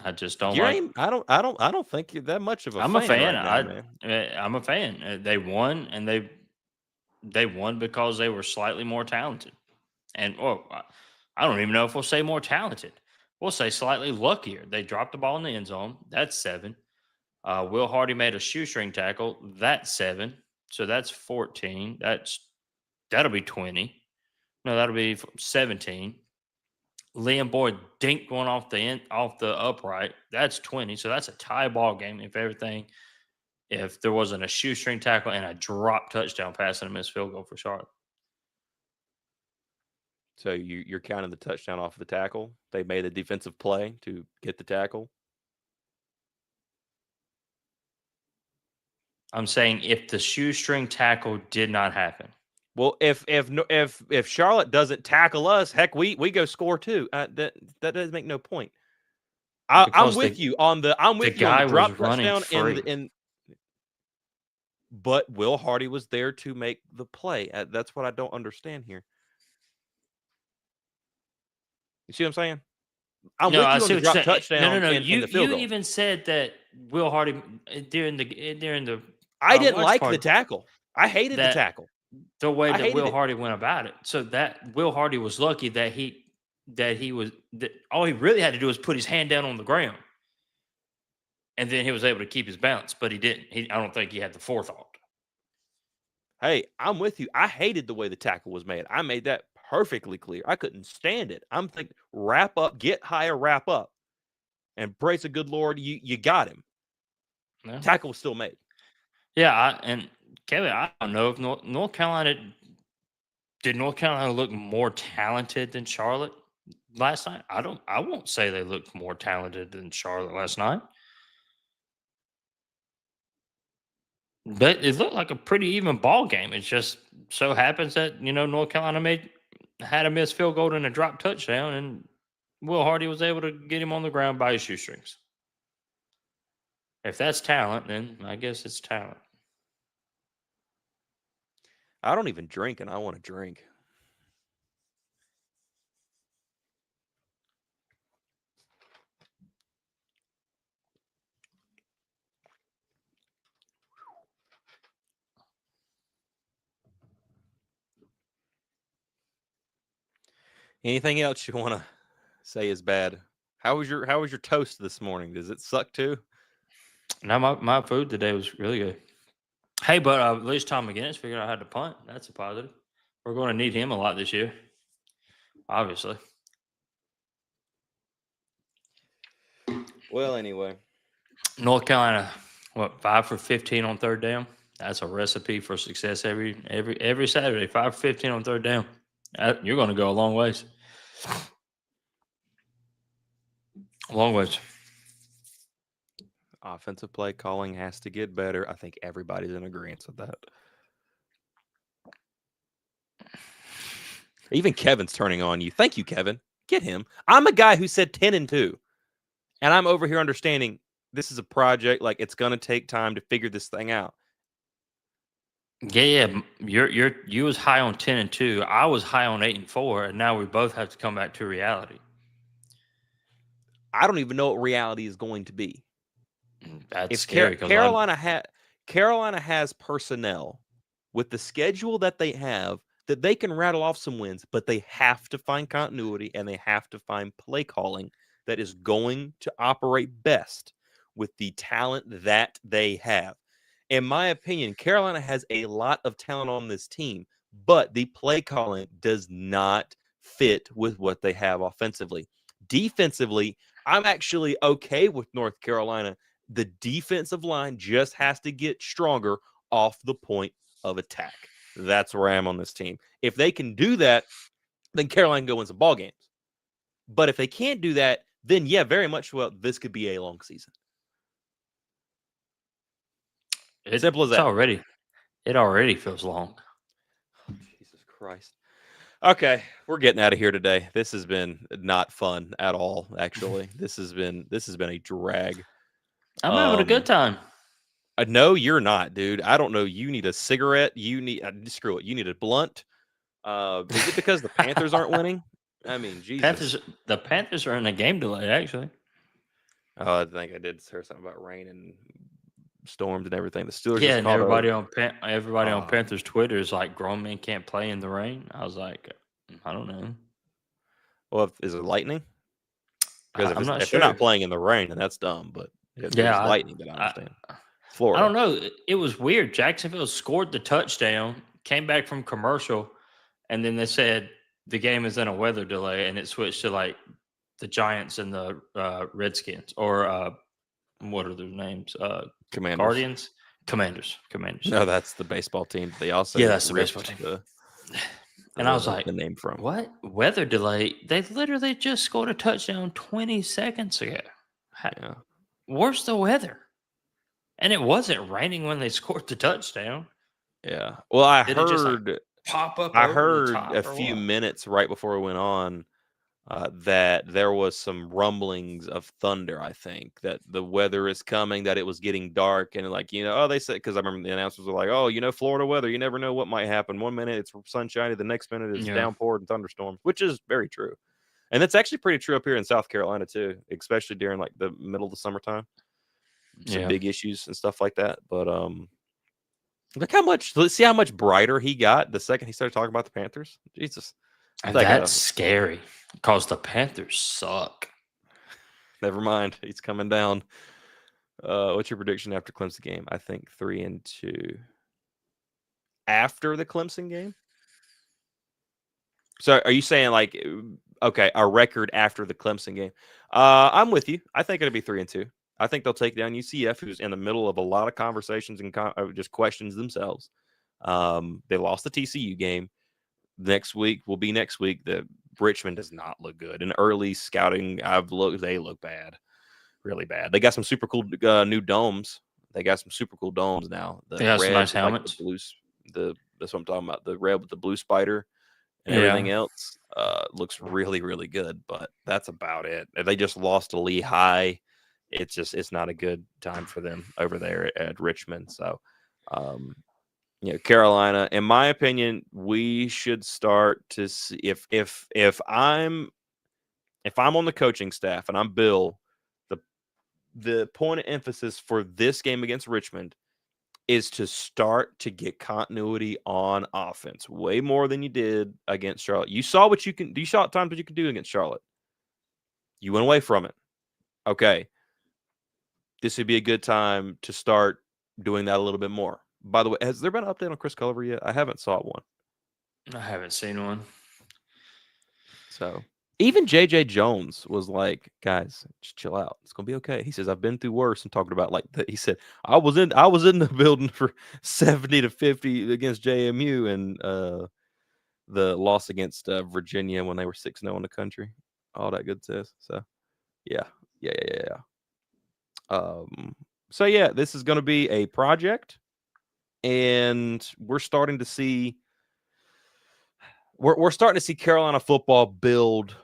S2: I just don't like.
S1: I don't think you're that much of a fan. I'm a fan. Right now, man.
S2: I'm a fan. They won, and they won because they were slightly more talented. And I don't even know if we'll say more talented. We'll say slightly luckier. They dropped the ball in the end zone. That's 7. Will Hardy made a shoestring tackle. That's 7. So that's 14. That'll be 20. No, that'll be 17. Liam Boyd dinked one off the upright. That's 20. So that's a tie ball game if there wasn't a shoestring tackle and a drop touchdown pass and a missed field goal for Charlotte.
S1: So you're counting the touchdown off of the tackle. They made a defensive play to get the tackle.
S2: I'm saying if the shoestring tackle did not happen.
S1: Well, if Charlotte doesn't tackle us, heck, we go score too. That doesn't make no point. I'm with you on the drop touchdown but Will Hardy was there to make the play. That's what I don't understand here. You see what I'm saying? I'm with you on the drop touchdown.
S2: No. You even said that Will Hardy during the.
S1: I didn't like the tackle. I hated the tackle.
S2: The way that Will Hardy went about it. So that Will Hardy was lucky that all he really had to do was put his hand down on the ground. And then he was able to keep his balance, but he didn't. I don't think he had the forethought.
S1: Hey, I'm with you. I hated the way the tackle was made. I made that perfectly clear. I couldn't stand it. I'm thinking, wrap up, get higher, wrap up. And praise the good Lord, you got him. Yeah. Tackle was still made.
S2: Yeah, and Kevin, I don't know if North Carolina look more talented than Charlotte last night. I won't say they looked more talented than Charlotte last night. But it looked like a pretty even ball game. It just so happens that, North Carolina had a missed field goal and a drop touchdown, and Will Hardy was able to get him on the ground by his shoestrings. If that's talent, then I guess it's talent.
S1: I don't even drink, and I want to drink. Anything else you want to say is bad? How was your toast this morning? Does it suck too?
S2: Now my food today was really good. Hey, but at least Tom McGinnis figured out how to punt. That's a positive. We're going to need him a lot this year, obviously.
S1: Well, anyway,
S2: North Carolina, 5 for 15 on third down? That's a recipe for success every Saturday. 5 for 15 on third down. You're going to go a long ways. Long ways.
S1: offensive play calling has to get better. I think everybody's in agreement with that. Even Kevin's turning on you. Thank you, Kevin. Get him. I'm a guy who said 10-2, and I'm over here understanding this is a project. Like, it's going to take time to figure this thing out.
S2: Yeah. You was high on 10-2. I was high on 8-4, and now we both have to come back to reality.
S1: I don't even know what reality is going to be.
S2: That's scary.
S1: Carolina has personnel with the schedule that they have that they can rattle off some wins, but they have to find continuity and they have to find play calling that is going to operate best with the talent that they have. In my opinion, Carolina has a lot of talent on this team, but the play calling does not fit with what they have offensively. Defensively, I'm actually okay with North Carolina. The defensive line just has to get stronger off the point of attack. That's where I am on this team. If they can do that, then Carolina can go win some ball games. But if they can't do that, then yeah, very much well, this could be a long season. Simple as that.
S2: It already feels long.
S1: Oh, Jesus Christ. Okay, we're getting out of here today. This has been not fun at all, actually. This has been a drag.
S2: I'm having a good time.
S1: No, you're not, dude. I don't know. You need a cigarette. You need screw it. You need a blunt. Is it because the Panthers aren't winning? I mean, Jesus.
S2: The Panthers are in a game delay, actually.
S1: Oh, I think I did hear something about rain and storms and everything. The Steelers,
S2: and everybody on Panthers Twitter is like, grown men can't play in the rain. I was like, I don't know.
S1: Well, is it lightning? Because if
S2: sure.
S1: they're not playing in the rain, then that's dumb. But if there's lightning, then I understand. Florida.
S2: I don't know. It was weird. Jacksonville scored the touchdown, came back from commercial, and then they said the game is in a weather delay, and it switched to like the Giants and the Redskins, or what are their names?
S1: Commanders.
S2: Commanders.
S1: No, that's the baseball team. They also
S2: that's the baseball team. And I was like,
S1: the name from
S2: what weather delay? They literally just scored a touchdown 20 seconds ago.
S1: Yeah.
S2: Where's the weather? And it wasn't raining when they scored the touchdown.
S1: Yeah. Well, I
S2: Did
S1: heard
S2: it just, like, pop up.
S1: I heard a few minutes right before we went on that there was some rumblings of thunder. I think that the weather is coming, that it was getting dark, and like, they said, because I remember the announcers were like, Florida weather, you never know what might happen. 1 minute it's sunshiny, the next minute it's downpour and thunderstorms, which is very true. And that's actually pretty true up here in South Carolina too, especially during like the middle of the summertime. Some big issues and stuff like that. But let's see how much brighter he got the second he started talking about the Panthers. Jesus.
S2: And that's scary because the Panthers suck.
S1: Never mind. He's coming down. What's your prediction after Clemson game? I think 3-2. After the Clemson game? So are you saying like, okay, our record after the Clemson game? I'm with you. I think it'll be 3-2. I think they'll take down UCF, who's in the middle of a lot of conversations and just questions themselves. They lost the TCU game. Next week will be next week. The Richmond does not look good. In early scouting, they look bad, really bad. They got some super cool new domes. They got some super cool domes now.
S2: They got some nice helmets.
S1: That's what I'm talking about. The red with the blue spider and everything else looks really, really good. But that's about it. They just lost to Lehigh it's not a good time for them over there at Richmond. So, Carolina, in my opinion, we should start to see if I'm on the coaching staff and I'm Bill, the point of emphasis for this game against Richmond is to start to get continuity on offense way more than you did against Charlotte. You saw what you can. You saw at times what you could do against Charlotte. You went away from it. Okay, this would be a good time to start doing that a little bit more. By the way, has there been an update on Chris Culliver yet? I haven't saw one.
S2: I haven't seen one.
S1: So even JJ Jones was like, guys, just chill out. It's gonna be okay. He says, I've been through worse, and talking about like he said, I was in the building for 70-50 against JMU and the loss against Virginia when they were 6-0 in the country. All that good stuff. So yeah. So yeah, this is gonna be a project, and we're starting to see Carolina football build.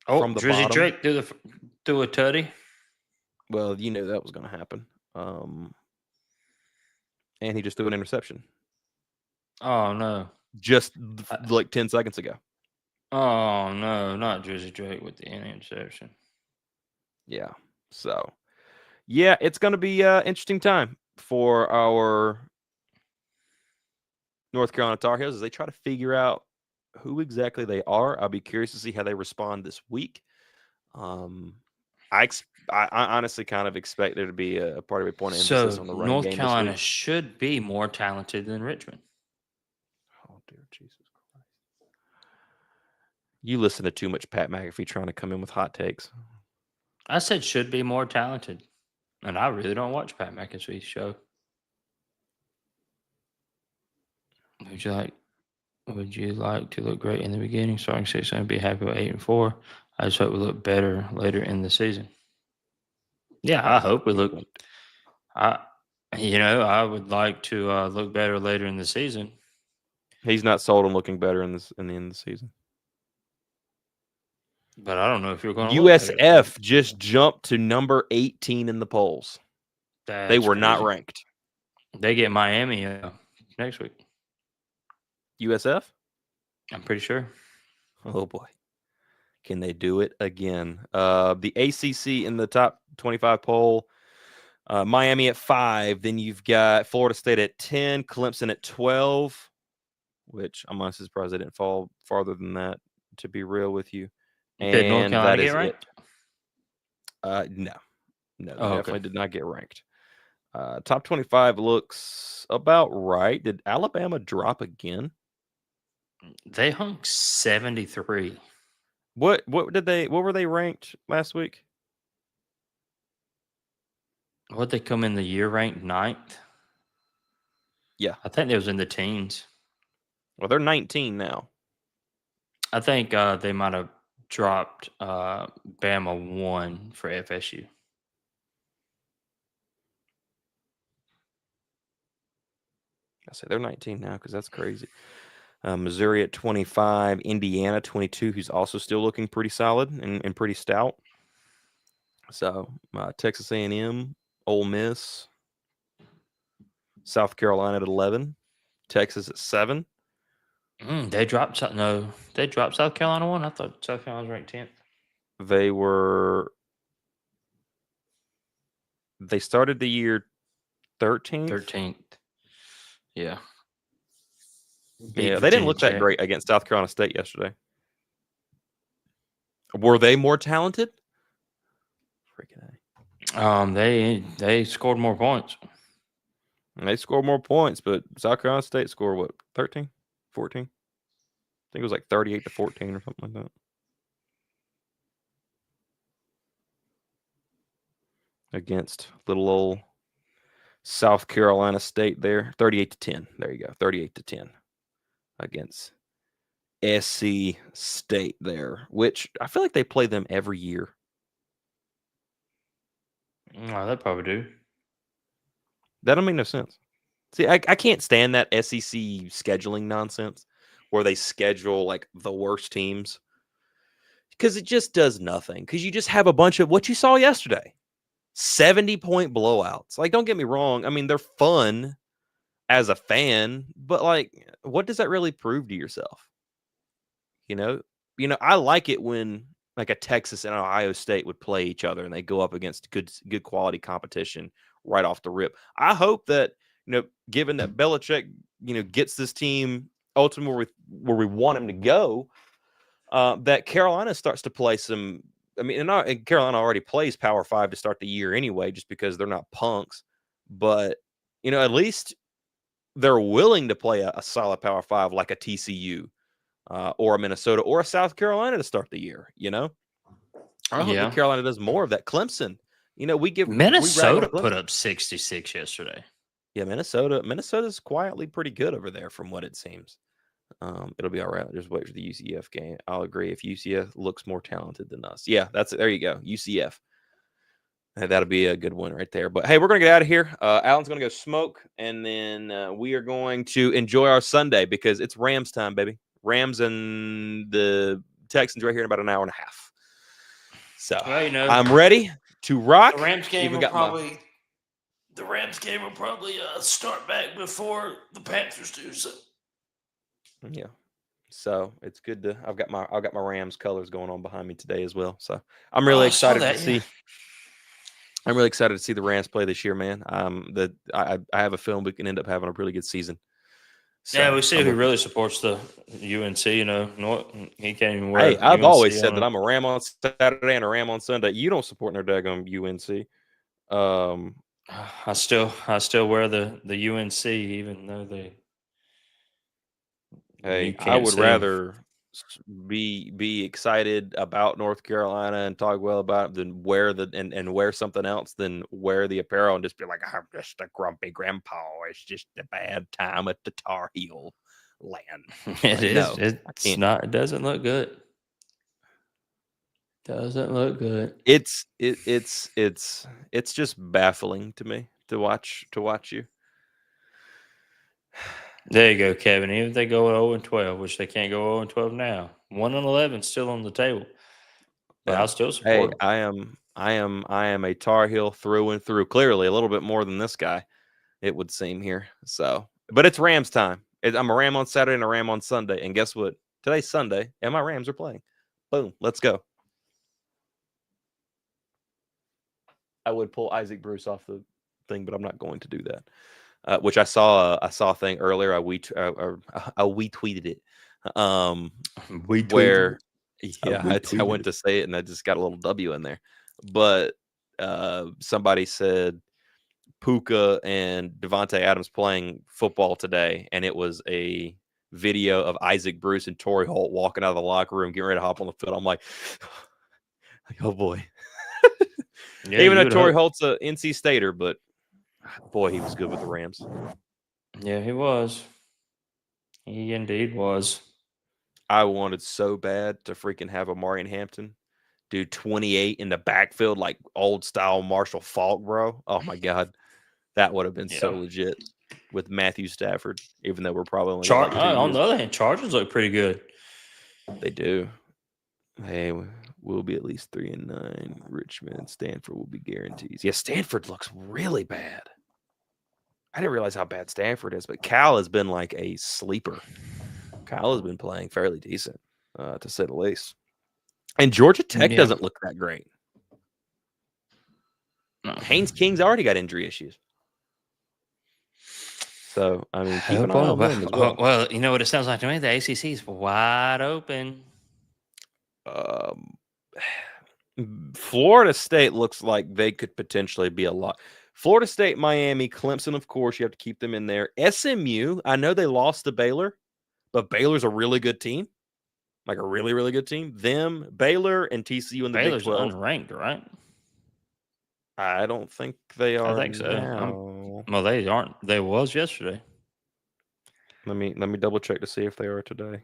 S2: From the Drizzy bottom. Drake do a tutty.
S1: Well, you knew that was going to happen. And he just threw an interception.
S2: Oh, no.
S1: Just like 10 seconds ago.
S2: Oh, no. Not Drizzy Drake with the interception.
S1: Yeah. So, yeah, it's going to be an interesting time for our North Carolina Tar Heels as they try to figure out who exactly they are. I'll be curious to see how they respond this week. I honestly kind of expect there to be a part of a point of emphasis on the running
S2: North
S1: game.
S2: North Carolina should be more talented than Richmond.
S1: Oh, dear Jesus Christ. You listen to too much Pat McAfee trying to come in with hot takes.
S2: I said should be more talented. And I really don't watch Pat McAfee's show. Would you like to look great in the beginning? Starting 6 and be happy with 8-4. I just hope we look better later in the season. Yeah, I hope we look. I would like to look better later in the season.
S1: He's not sold on looking better in the end of the season.
S2: But I don't know if you're going to.
S1: USF just jumped to number 18 in the polls. They were
S2: crazy.
S1: Not ranked.
S2: They get Miami next week.
S1: USF?
S2: I'm pretty sure.
S1: Oh, boy. Can they do it again? The ACC in the top 25 poll, Miami at 5. Then you've got Florida State at 10, Clemson at 12, which I'm honestly surprised they didn't fall farther than that, to be real with you. And
S2: did North Carolina get ranked?
S1: No, definitely did not get ranked. Top 25 looks about right. Did Alabama drop again?
S2: They hung 73.
S1: What were they ranked last week?
S2: What they come in the year ranked 9th?
S1: Yeah.
S2: I think they was in the teens.
S1: Well, they're 19 now.
S2: I think they might have dropped Bama 1 for FSU.
S1: I say they're 19 now because that's crazy. Missouri at 25, Indiana 22, who's also still looking pretty solid and pretty stout. So Texas A&M, Ole Miss, South Carolina at 11, Texas at 7.
S2: They dropped South Carolina 1. I thought South Carolina was ranked 10th.
S1: They started the year 13th.
S2: 13th. Yeah.
S1: Yeah, they didn't look that great against South Carolina State yesterday. Were they more talented? Freaking
S2: A. They scored more points.
S1: And they scored more points, but South Carolina State scored what, 13, 14? I think it was like 38-14 or something like that. Against little old South Carolina State there, 38-10. There you go, 38-10 against SC State there, which I feel like they play them every year.
S2: Oh, they probably do.
S1: That don't make no sense. See, I can't stand that SEC scheduling nonsense where they schedule like the worst teams. because it just does nothing. Because you just have a bunch of what you saw yesterday, 70-point blowouts. Like, don't get me wrong. I mean, they're fun as a fan, but like, what does that really prove to yourself? You know, I like it when like a Texas and Ohio State would play each other and they go up against good quality competition right off the rip. I hope that, given that Belichick, gets this team ultimately where we want him to go, that Carolina starts to play some. I mean, and Carolina already plays Power 5 to start the year anyway, just because they're not punks. But at least they're willing to play a solid Power 5 like a TCU, or a Minnesota or a South Carolina to start the year. I hope that Carolina does more of that. Clemson,
S2: Minnesota put up 66 yesterday.
S1: Yeah, Minnesota's quietly pretty good over there from what it seems. It'll be all right. Just wait for the UCF game. I'll agree if UCF looks more talented than us. Yeah, that's it. There you go. UCF. That'll be a good one right there. But hey, we're going to get out of here. Alan's going to go smoke, and then we are going to enjoy our Sunday because it's Rams time, baby. Rams and the Texans right here in about an hour and a half. So I'm ready to rock.
S2: The Rams game will probably start back before the Panthers do. So
S1: yeah. So it's good to. I've got my Rams colors going on behind me today as well. So I'm really excited to see. I'm really excited to see the Rams play this year, man. I have a feeling we can end up having a really good season.
S2: So we see who really supports the UNC. He can't even wear.
S1: Hey, I've always said that I'm a Ram on Saturday and a Ram on Sunday. You don't support their daggone UNC.
S2: I still wear the UNC, even though they.
S1: Hey, I would rather be excited about North Carolina and talk well about it than wear and wear something else than wear the apparel and just be like, I'm just a grumpy grandpa. It's just a bad time at the Tar Heel land.
S2: It is. No, it's not. It doesn't look good. Doesn't look good.
S1: It's just baffling to me to watch you.
S2: There you go, Kevin. Even if they go 0-12, which they can't go 0-12 now, 1-11 still on the table. But I'll still support.
S1: Hey, I am a Tar Heel through and through. Clearly, a little bit more than this guy, it would seem here. So, but it's Rams time. I'm a Ram on Saturday and a Ram on Sunday. And guess what? Today's Sunday, and my Rams are playing. Boom, let's go. I would pull Isaac Bruce off the thing, but I'm not going to do that. Which I saw a thing earlier. We tweeted it. I went to say it and I just got a little W in there. But somebody said Puka and Devontae Adams playing football today, and it was a video of Isaac Bruce and Torrey Holt walking out of the locker room, getting ready to hop on the field. I'm like, oh boy. Yeah, even though Torrey Holt's a NC Stater, but boy, he was good with the Rams.
S2: Yeah, he was. He indeed was.
S1: I wanted so bad to freaking have a Marion Hampton do 28 in the backfield like old style Marshall Faulk, bro. Oh my God. That would have been so legit with Matthew Stafford, even though we're probably only
S2: on the other hand, Chargers look pretty good.
S1: They do. Hey, we'll be at least 3-9. Richmond, Stanford will be guarantees. Yeah, Stanford looks really bad. I didn't realize how bad Stanford is, but Cal has been like a sleeper. Cal has been playing fairly decent, to say the least. And Georgia Tech doesn't look that great. Haynes King's already got injury issues. So, I mean, keep an eye on them as well.
S2: Well, you know what it sounds like to me? The ACC is wide open.
S1: Florida State looks like they could potentially be a lot. Florida State, Miami, Clemson, of course, you have to keep them in there. SMU, I know they lost to Baylor, but Baylor's a really good team. Like a really, really good team. Them, Baylor, and TCU in the
S2: Baylor's
S1: Big 12.
S2: Unranked, right?
S1: I don't think they are.
S2: I think so. Well, they aren't. They was yesterday.
S1: Let me double check to see if they are today.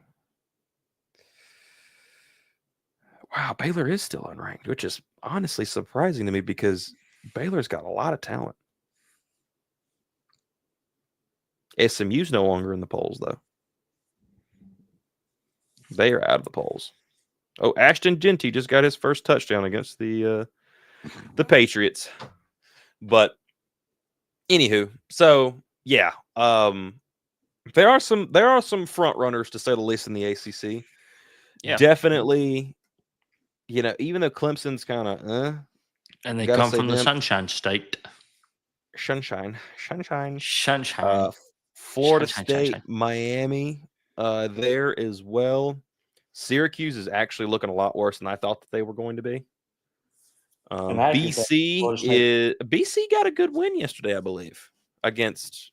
S1: Wow, Baylor is still unranked, which is honestly surprising to me because Baylor's got a lot of talent. SMU's no longer in the polls, though. They are out of the polls. Oh, Ashton Genty just got his first touchdown against the Patriots. But anywho, so yeah, there are some front runners to say the least in the ACC.
S2: Yeah.
S1: Definitely, even though Clemson's kind of,
S2: and they come from the Sunshine State.
S1: Sunshine.
S2: Sunshine.
S1: Florida
S2: Sunshine.
S1: State, Miami, there as well. Syracuse is actually looking a lot worse than I thought that they were going to be. BC got a good win yesterday, I believe, against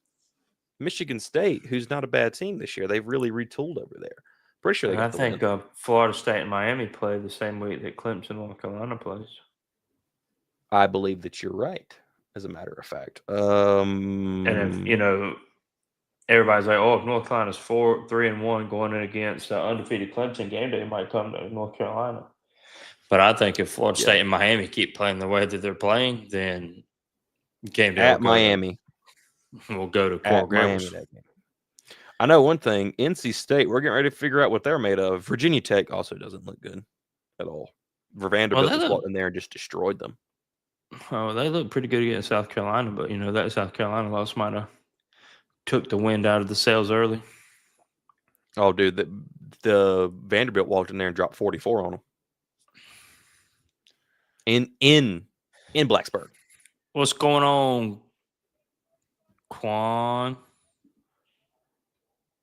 S1: Michigan State, who's not a bad team this year. They've really retooled over there. Pretty sure they got the win.
S2: I think Florida State and Miami play the same week that Clemson, North Carolina plays.
S1: I believe that you're right, as a matter of fact.
S2: And if, everybody's like, oh, if North Carolina's 3-1 going in against undefeated Clemson, game day might come to North Carolina. But I think if Florida State and Miami keep playing the way that they're playing, then game day
S1: at Miami
S2: will go to Coral Gables.
S1: I know one thing. NC State, we're getting ready to figure out what they're made of. Virginia Tech also doesn't look good at all. Vanderbilt just walked in there and just destroyed them.
S2: Oh, they look pretty good against South Carolina, but that South Carolina loss might have took the wind out of the sails early.
S1: Oh, dude, the Vanderbilt walked in there and dropped 44 on them. In Blacksburg.
S2: What's going on, Quan?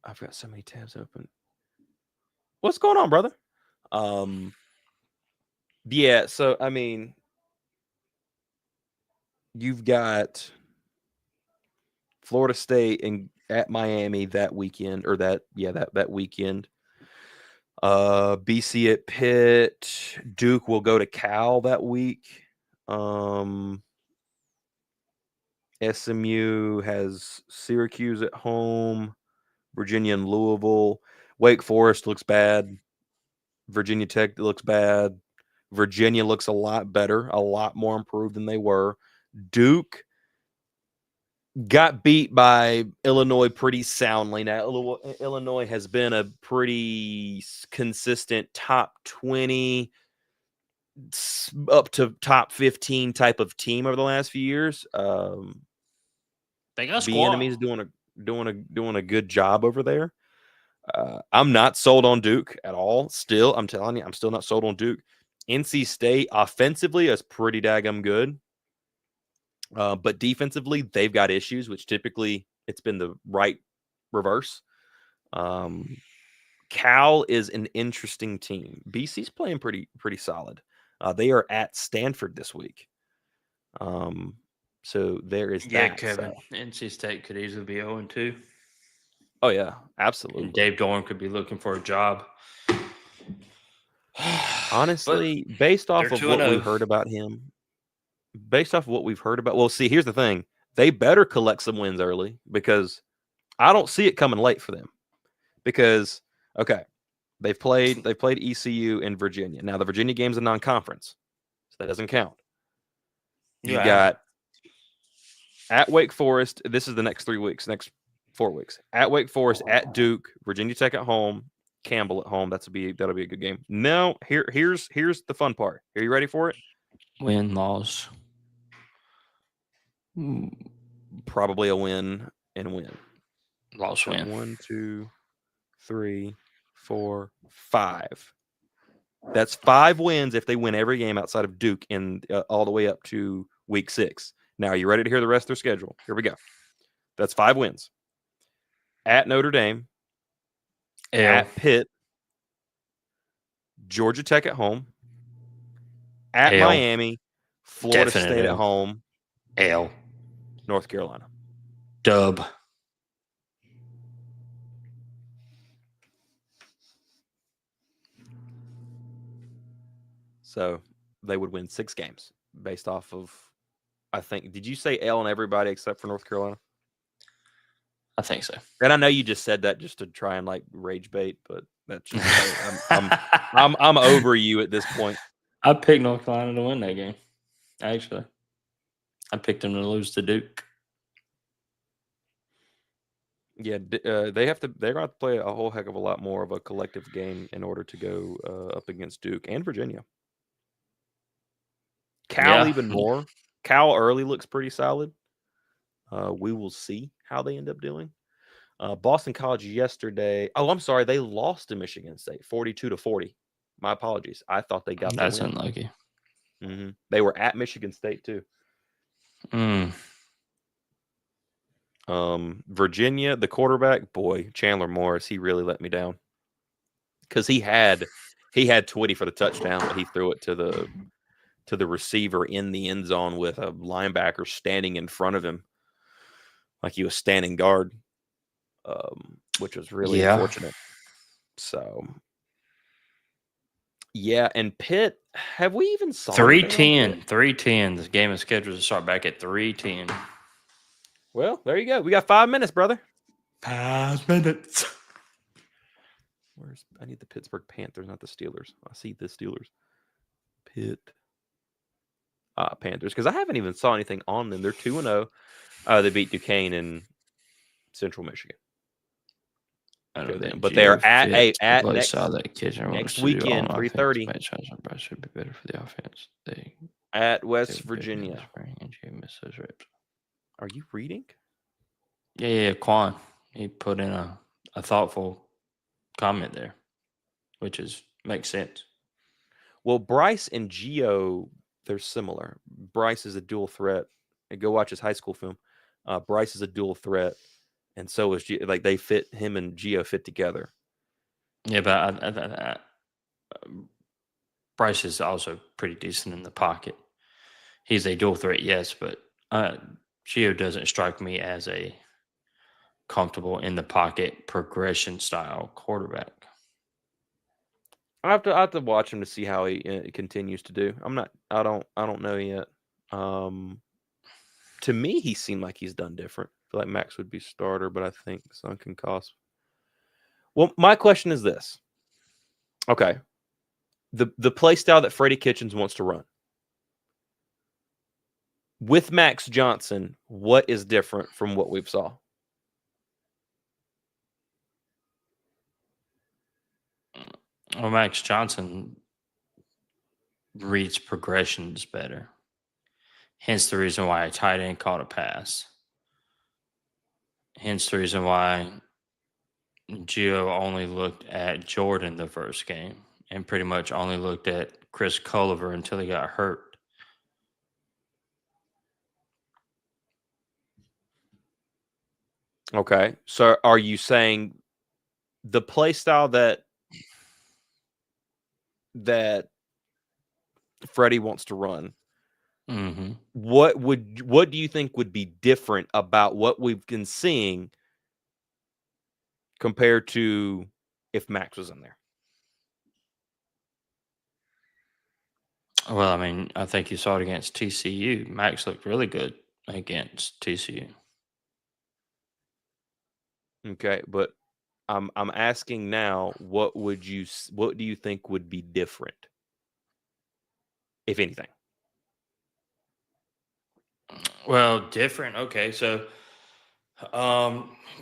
S1: I've got so many tabs open. What's going on, brother? Yeah, so I mean, you've got Florida State and at Miami that weekend, or that weekend. BC at Pitt. Duke will go to Cal that week. SMU has Syracuse at home. Virginia and Louisville. Wake Forest looks bad. Virginia Tech looks bad. Virginia looks a lot better, a lot more improved than they were. Duke got beat by Illinois pretty soundly. Now, Illinois has been a pretty consistent top 20 up to top 15 type of team over the last few years.
S2: They got
S1: Bieniemy's doing a good job over there. I'm not sold on Duke at all. Still, I'm telling you, I'm still not sold on Duke. NC State offensively is pretty daggum good. But defensively, they've got issues, which typically it's been the right reverse. Cal is an interesting team. BC's playing pretty solid. They are at Stanford this week. So there is that.
S2: Yeah, Kevin. So. NC State could easily be 0-2.
S1: Oh, yeah, absolutely.
S2: And Dave Doran could be looking for a job.
S1: Honestly, based off of what we heard about him, well, see, here's the thing. They better collect some wins early because I don't see it coming late for them. Because, okay, they've played ECU and Virginia. Now, the Virginia game's a non-conference, so that doesn't count. You got at Wake Forest. This is the next 4 weeks. At Wake Forest, at Duke, Virginia Tech at home, Campbell at home. That'll be a good game. Now, here's the fun part. Are you ready for it?
S2: Win, loss.
S1: Probably a win and win.
S2: Loss, win.
S1: 1, 2, 3, 4, 5. That's 5 wins if they win every game outside of Duke and all the way up to week 6. Now, are you ready to hear the rest of their schedule? Here we go. That's 5 wins. At Notre Dame, at Pitt, Georgia Tech at home, at Miami, Florida State at home, North Carolina.
S2: Dub.
S1: So they would win 6 games based off of, I think, did you say L on everybody except for North Carolina?
S2: I think so.
S1: And I know you just said that just to try and like rage bait, but that's just, I'm over you at this point.
S2: I picked North Carolina to win that game. Actually, I picked them to lose to Duke.
S1: Yeah, they're going to have to play a whole heck of a lot more of a collective game in order to go up against Duke and Virginia. Cal
S2: Yeah.
S1: even more. Cal early looks pretty solid. We will see how they end up doing. Boston College yesterday. Oh, I'm sorry. They lost to Michigan State 42-40. My apologies. I thought they got the
S2: That's
S1: win.
S2: unlucky.
S1: They were at Michigan State too. Virginia, the quarterback, boy, Chandler Morris, he really let me down because he had Twitty for the touchdown, but he threw it to the receiver in the end zone with a linebacker standing in front of him like he was standing guard, which was really unfortunate. So, yeah, and Pitt, have we even saw
S2: 3:10? 3:10. This game is scheduled to start back at 3:10.
S1: Well, there you go. We got 5 minutes, brother.
S2: 5 minutes.
S1: I need the Pittsburgh Panthers, not the Steelers. I see the Steelers. Pitt. Panthers, because I haven't even saw anything on them. They're 2-0. They beat Duquesne in Central Michigan. But they are at next weekend, 3:30
S2: should be better for the offense. They
S1: at West Virginia.
S2: Miss those reps.
S1: Are you reading?
S2: Yeah. Quan, he put in a thoughtful comment there, which makes sense.
S1: Well, Bryce and Gio, they're similar. Bryce is a dual threat. And go watch his high school film. Bryce is a dual threat, and so is Gio. Like, they fit, him and Gio fit together.
S2: Yeah, but Bryce is also pretty decent in the pocket. He's a dual threat, yes, but Gio doesn't strike me as a comfortable in the pocket progression style quarterback.
S1: I have to watch him to see how he continues to do. I don't know yet. To me, he seemed like he's done different. I feel like Max would be starter, but I think sunken cost. Well, my question is this. Okay. The play style that Freddie Kitchens wants to run. With Max Johnson, what is different from what we've saw?
S2: Well, Max Johnson reads progressions better. Hence the reason why a tight end caught a pass. Hence the reason why Gio only looked at Jordan the first game and pretty much only looked at Chris Culliver until he got hurt.
S1: Okay. So are you saying the play style that Freddie wants to run, what do you think would be different about what we've been seeing compared to if Max was in there?
S2: Well, I mean, I think you saw it against TCU. Max looked really good against TCU.
S1: Okay, but I'm asking now, what do you think would be different, if anything?
S2: Well, different. Okay, so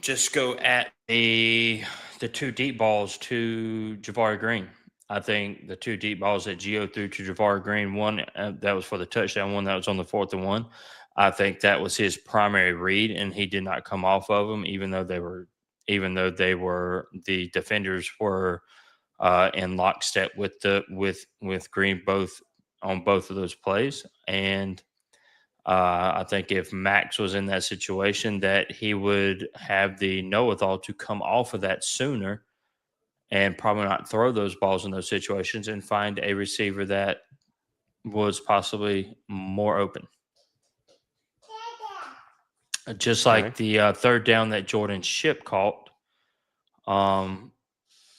S2: just go at the two deep balls to Jabari Green. I think the two deep balls that Gio threw to Jabari Green, one that was for the touchdown, one that was on the 4th and 1. I think that was his primary read, and he did not come off of them, even though the defenders were in lockstep with Green on both of those plays. And I think if Max was in that situation, that he would have the know-it-all to come off of that sooner and probably not throw those balls in those situations and find a receiver that was possibly more open. Just like the third down that Jordan Shipp caught.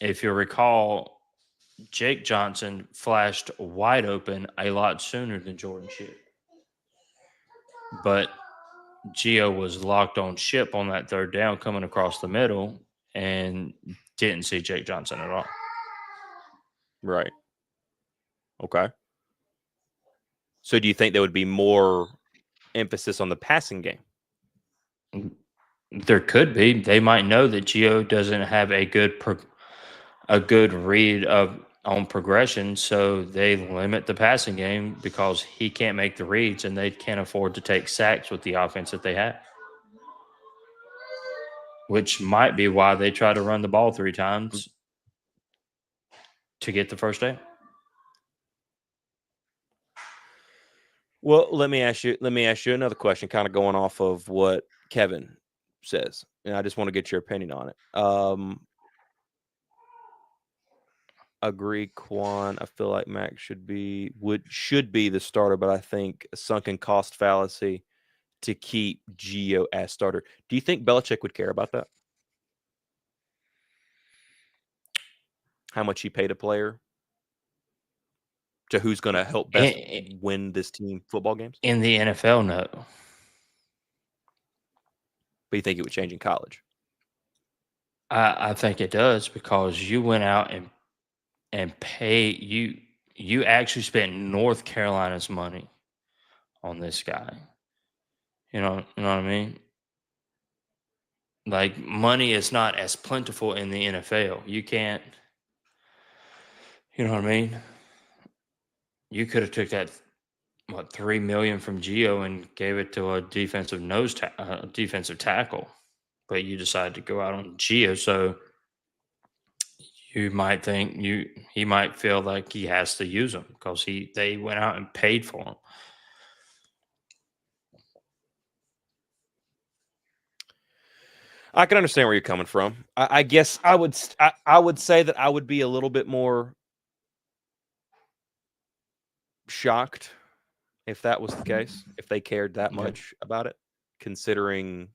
S2: If you recall, Jake Johnson flashed wide open a lot sooner than Jordan Shipp. But Gio was locked on Shipp on that third down coming across the middle and didn't see Jake Johnson at all.
S1: Right. Okay. So do you think there would be more emphasis on the passing game?
S2: There could be. They might know that Gio doesn't have a good read of on progression, so they limit the passing game because he can't make the reads and they can't afford to take sacks with the offense that they have. Which might be why they try to run the ball 3 times to get the first down.
S1: Well, let me ask you another question, kind of going off of what Kevin says, and I just want to get your opinion on it. Agree, Quan. I feel like Max should be the starter, but I think a sunken cost fallacy to keep Gio as starter. Do you think Belichick would care about that? How much he paid a player to who's going to help best win this team football games?
S2: In the NFL, no.
S1: But you think it would change in college?
S2: I think it does because you went out and pay you actually spent North Carolina's money on this guy. You know what I mean? Like money is not as plentiful in the NFL. You can't, you know what I mean? You could have took that $3 million from Gio and gave it to a defensive defensive tackle, but you decided to go out on Gio, so you might think he might feel like he has to use him because they went out and paid for him.
S1: I can understand where you're coming from. I guess I would say that I would be a little bit more shocked if that was the case, if they cared that much about it, considering,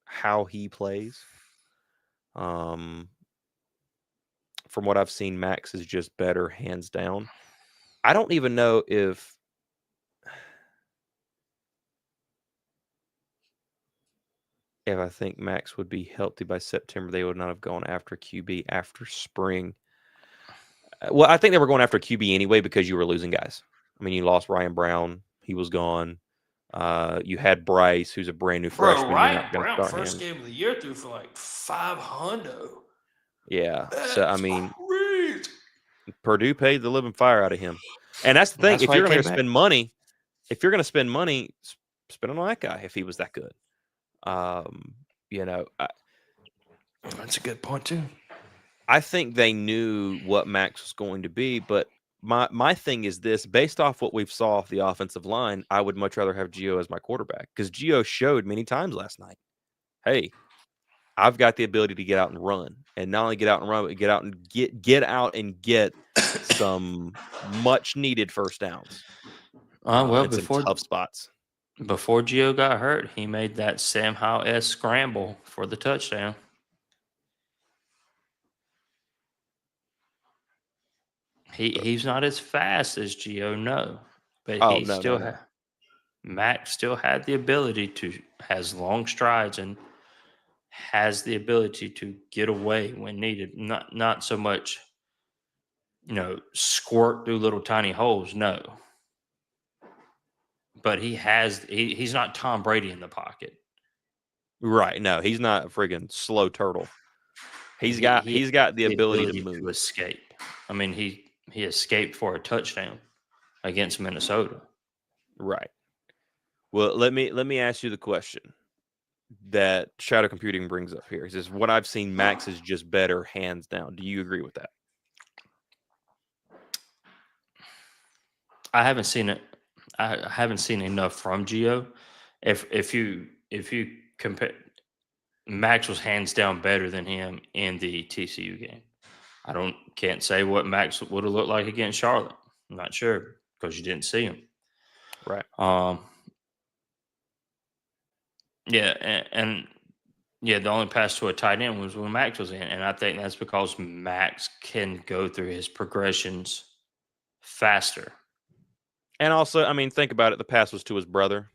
S1: how he plays. From what I've seen, Max is just better, hands down. I don't even know if I think Max would be healthy by September. They would not have gone after QB after spring. Well, I think they were going after QB anyway because you were losing guys. I mean, you lost Ryan Brown. He was gone. You had Bryce, who's a brand new freshman.
S3: Ryan Brown, first game of the year, threw for like 500.
S1: Yeah.
S3: That's
S1: so, I mean,
S3: crazy.
S1: Purdue paid the living fire out of him. And that's the thing. If you're going to spend money, spend it on that guy if he was that good.
S3: That's a good point, too.
S1: I think they knew what Max was going to be, but my thing is this: based off what we've saw off the offensive line, I would much rather have Gio as my quarterback because Gio showed many times last night, hey, I've got the ability to get out and run, and not only get out and run, but get out and get some much needed first downs.
S2: Before
S1: some tough spots.
S2: Before Gio got hurt, he made that Sam Howell-esque scramble for the touchdown. He's not as fast as Gio, no, but Max still had the ability has long strides and has the ability to get away when needed. Not so much, squirt through little tiny holes. No, but he's not Tom Brady in the pocket.
S1: Right. No, he's not a friggin' slow turtle. He's got the ability to move.
S2: To escape. I mean, he escaped for a touchdown against Minnesota.
S1: Right. Well, let me ask you the question that Shadow Computing brings up here. He says, what I've seen, Max is just better, hands down. Do you agree with that?
S2: I haven't seen it. I haven't seen enough from Gio. If you compare, Max was hands down better than him in the TCU game. I can't say what Max would have looked like against Charlotte. I'm not sure because you didn't see him.
S1: Right.
S2: Yeah, and the only pass to a tight end was when Max was in, and I think that's because Max can go through his progressions faster.
S1: And also, I mean, think about it. The pass was to his brother.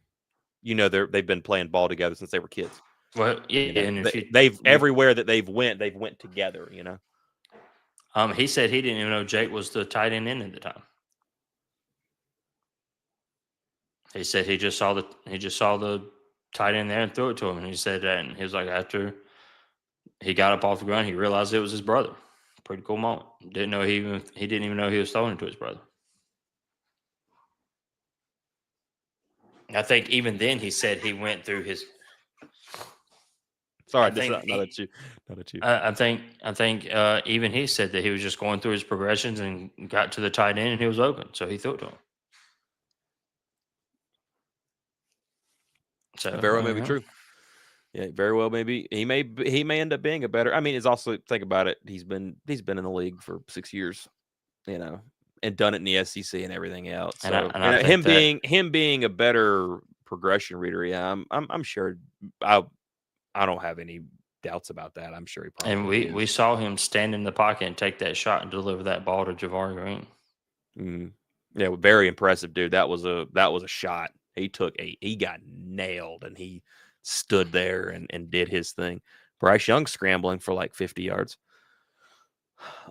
S1: They've been playing ball together since they were kids.
S2: Well, yeah, and
S1: everywhere that they've went together.
S2: He said he didn't even know Jake was the tight end at the time. He said he just saw the tight end there and threw it to him. And he said that, and he was like, after he got up off the ground, he realized it was his brother. Pretty cool moment. Didn't know he didn't even know he was throwing it to his brother. I think even then he said he went through his.
S1: Sorry, not at you.
S2: I think even he said that he was just going through his progressions and got to the tight end and he was open, so he threw it to him. So
S1: very well may be true. Yeah, very well maybe he may end up being a better. I mean, it's also think about it. He's been in the league for 6 years, and done it in the SEC and everything else. So him being a better progression reader, yeah, I'm sure. I don't have any doubts about that. I'm sure he probably.
S2: And we saw him stand in the pocket and take that shot and deliver that ball to Ja'Varr Green.
S1: Yeah, very impressive, dude. That was a shot. He got nailed and he stood there and did his thing. Bryce Young scrambling for like 50 yards.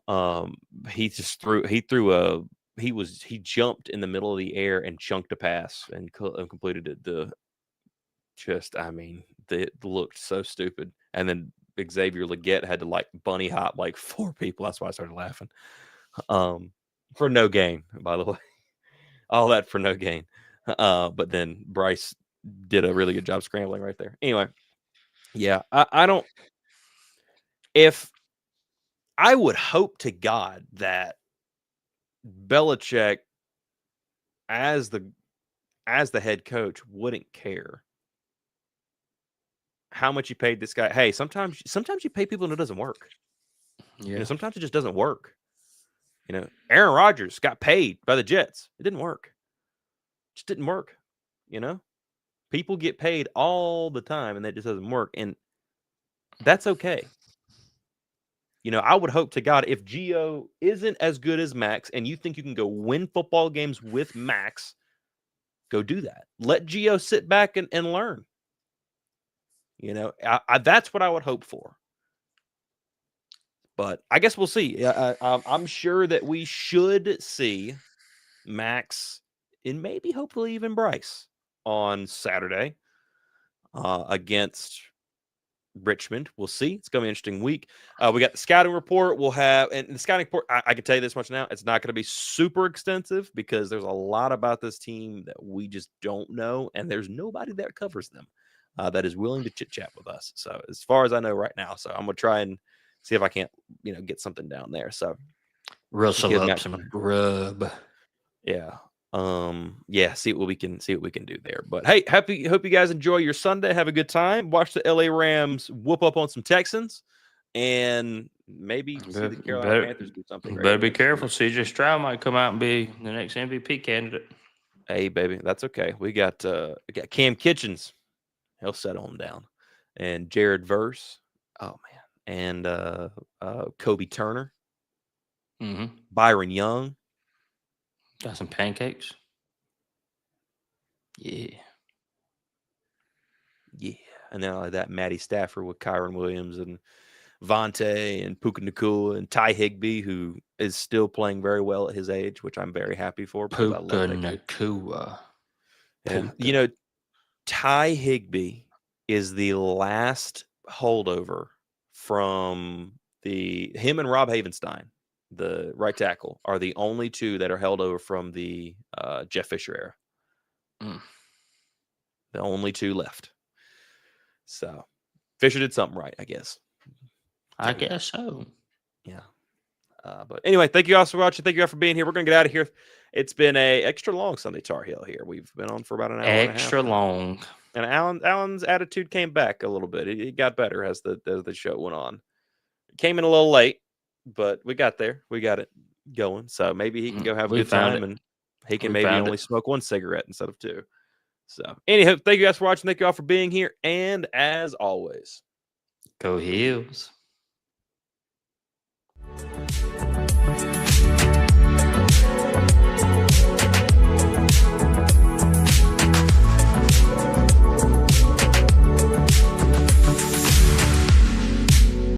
S1: He jumped in the middle of the air and chunked a pass and completed it. It looked so stupid. And then Xavier Legette had to like bunny hop like 4 people. That's why I started laughing. For no gain, by the way. All that for no gain. But then Bryce did a really good job scrambling right there. Anyway, yeah, I would hope to God that Belichick as the head coach wouldn't care how much you paid this guy. Hey, sometimes you pay people and it doesn't work.
S2: Yeah.
S1: Sometimes it just doesn't work. Aaron Rodgers got paid by the Jets. It didn't work. It just didn't work. People get paid all the time and that just doesn't work. And that's okay. I would hope to God if Gio isn't as good as Max and you think you can go win football games with Max, go do that. Let Gio sit back and learn. That's what I would hope for. But I guess we'll see. I'm sure that we should see Max and maybe hopefully even Bryce on Saturday against Richmond. We'll see. It's going to be an interesting week. We got the scouting report. We'll have, and the scouting report, I can tell you this much now, it's not going to be super extensive because there's a lot about this team that we just don't know, and there's nobody that covers them that is willing to chit-chat with us. So as far as I know right now, so I'm going to try and see if I can't, get something down there. So
S2: Rustle up some grub.
S1: Yeah. See what we can do there. But hey, hope you guys enjoy your Sunday. Have a good time. Watch the LA Rams whoop up on some Texans and maybe see the Carolina Panthers do something.
S2: Better be careful. CJ Stroud might come out and be the next MVP candidate.
S1: Hey, baby, that's okay. We got Cam Kitchens. He'll settle him down. And Jared Verse. Oh man. And Kobe Turner.
S2: Mm-hmm.
S1: Byron Young.
S2: Got some pancakes. Yeah.
S1: And then like that Matty Stafford with Kyron Williams and Vontae and Puka Nacua and Ty Higbee, who is still playing very well at his age, which I'm very happy for.
S2: Puka Nacua.
S1: Yeah. Ty Higbee is the last holdover from him and Rob Havenstein, the right tackle, are the only two that are held over from the Jeff Fisher era. The only two left. So Fisher did something right, I guess.
S2: I guess so.
S1: Yeah. But anyway, thank you guys for watching. Thank you guys for being here. We're going to get out of here. It's been a extra long Sunday Tar Heel here. We've been on for about an hour
S2: extra
S1: and a half.
S2: Long.
S1: And Alan's attitude came back a little bit. It got better as the show went on. It came in a little late, but we got there. We got it going. So maybe he can go have a good time and he can maybe only smoke 1 cigarette instead of 2. So anyhow, thank you guys for watching. Thank you all for being here. And as always,
S2: go Heels.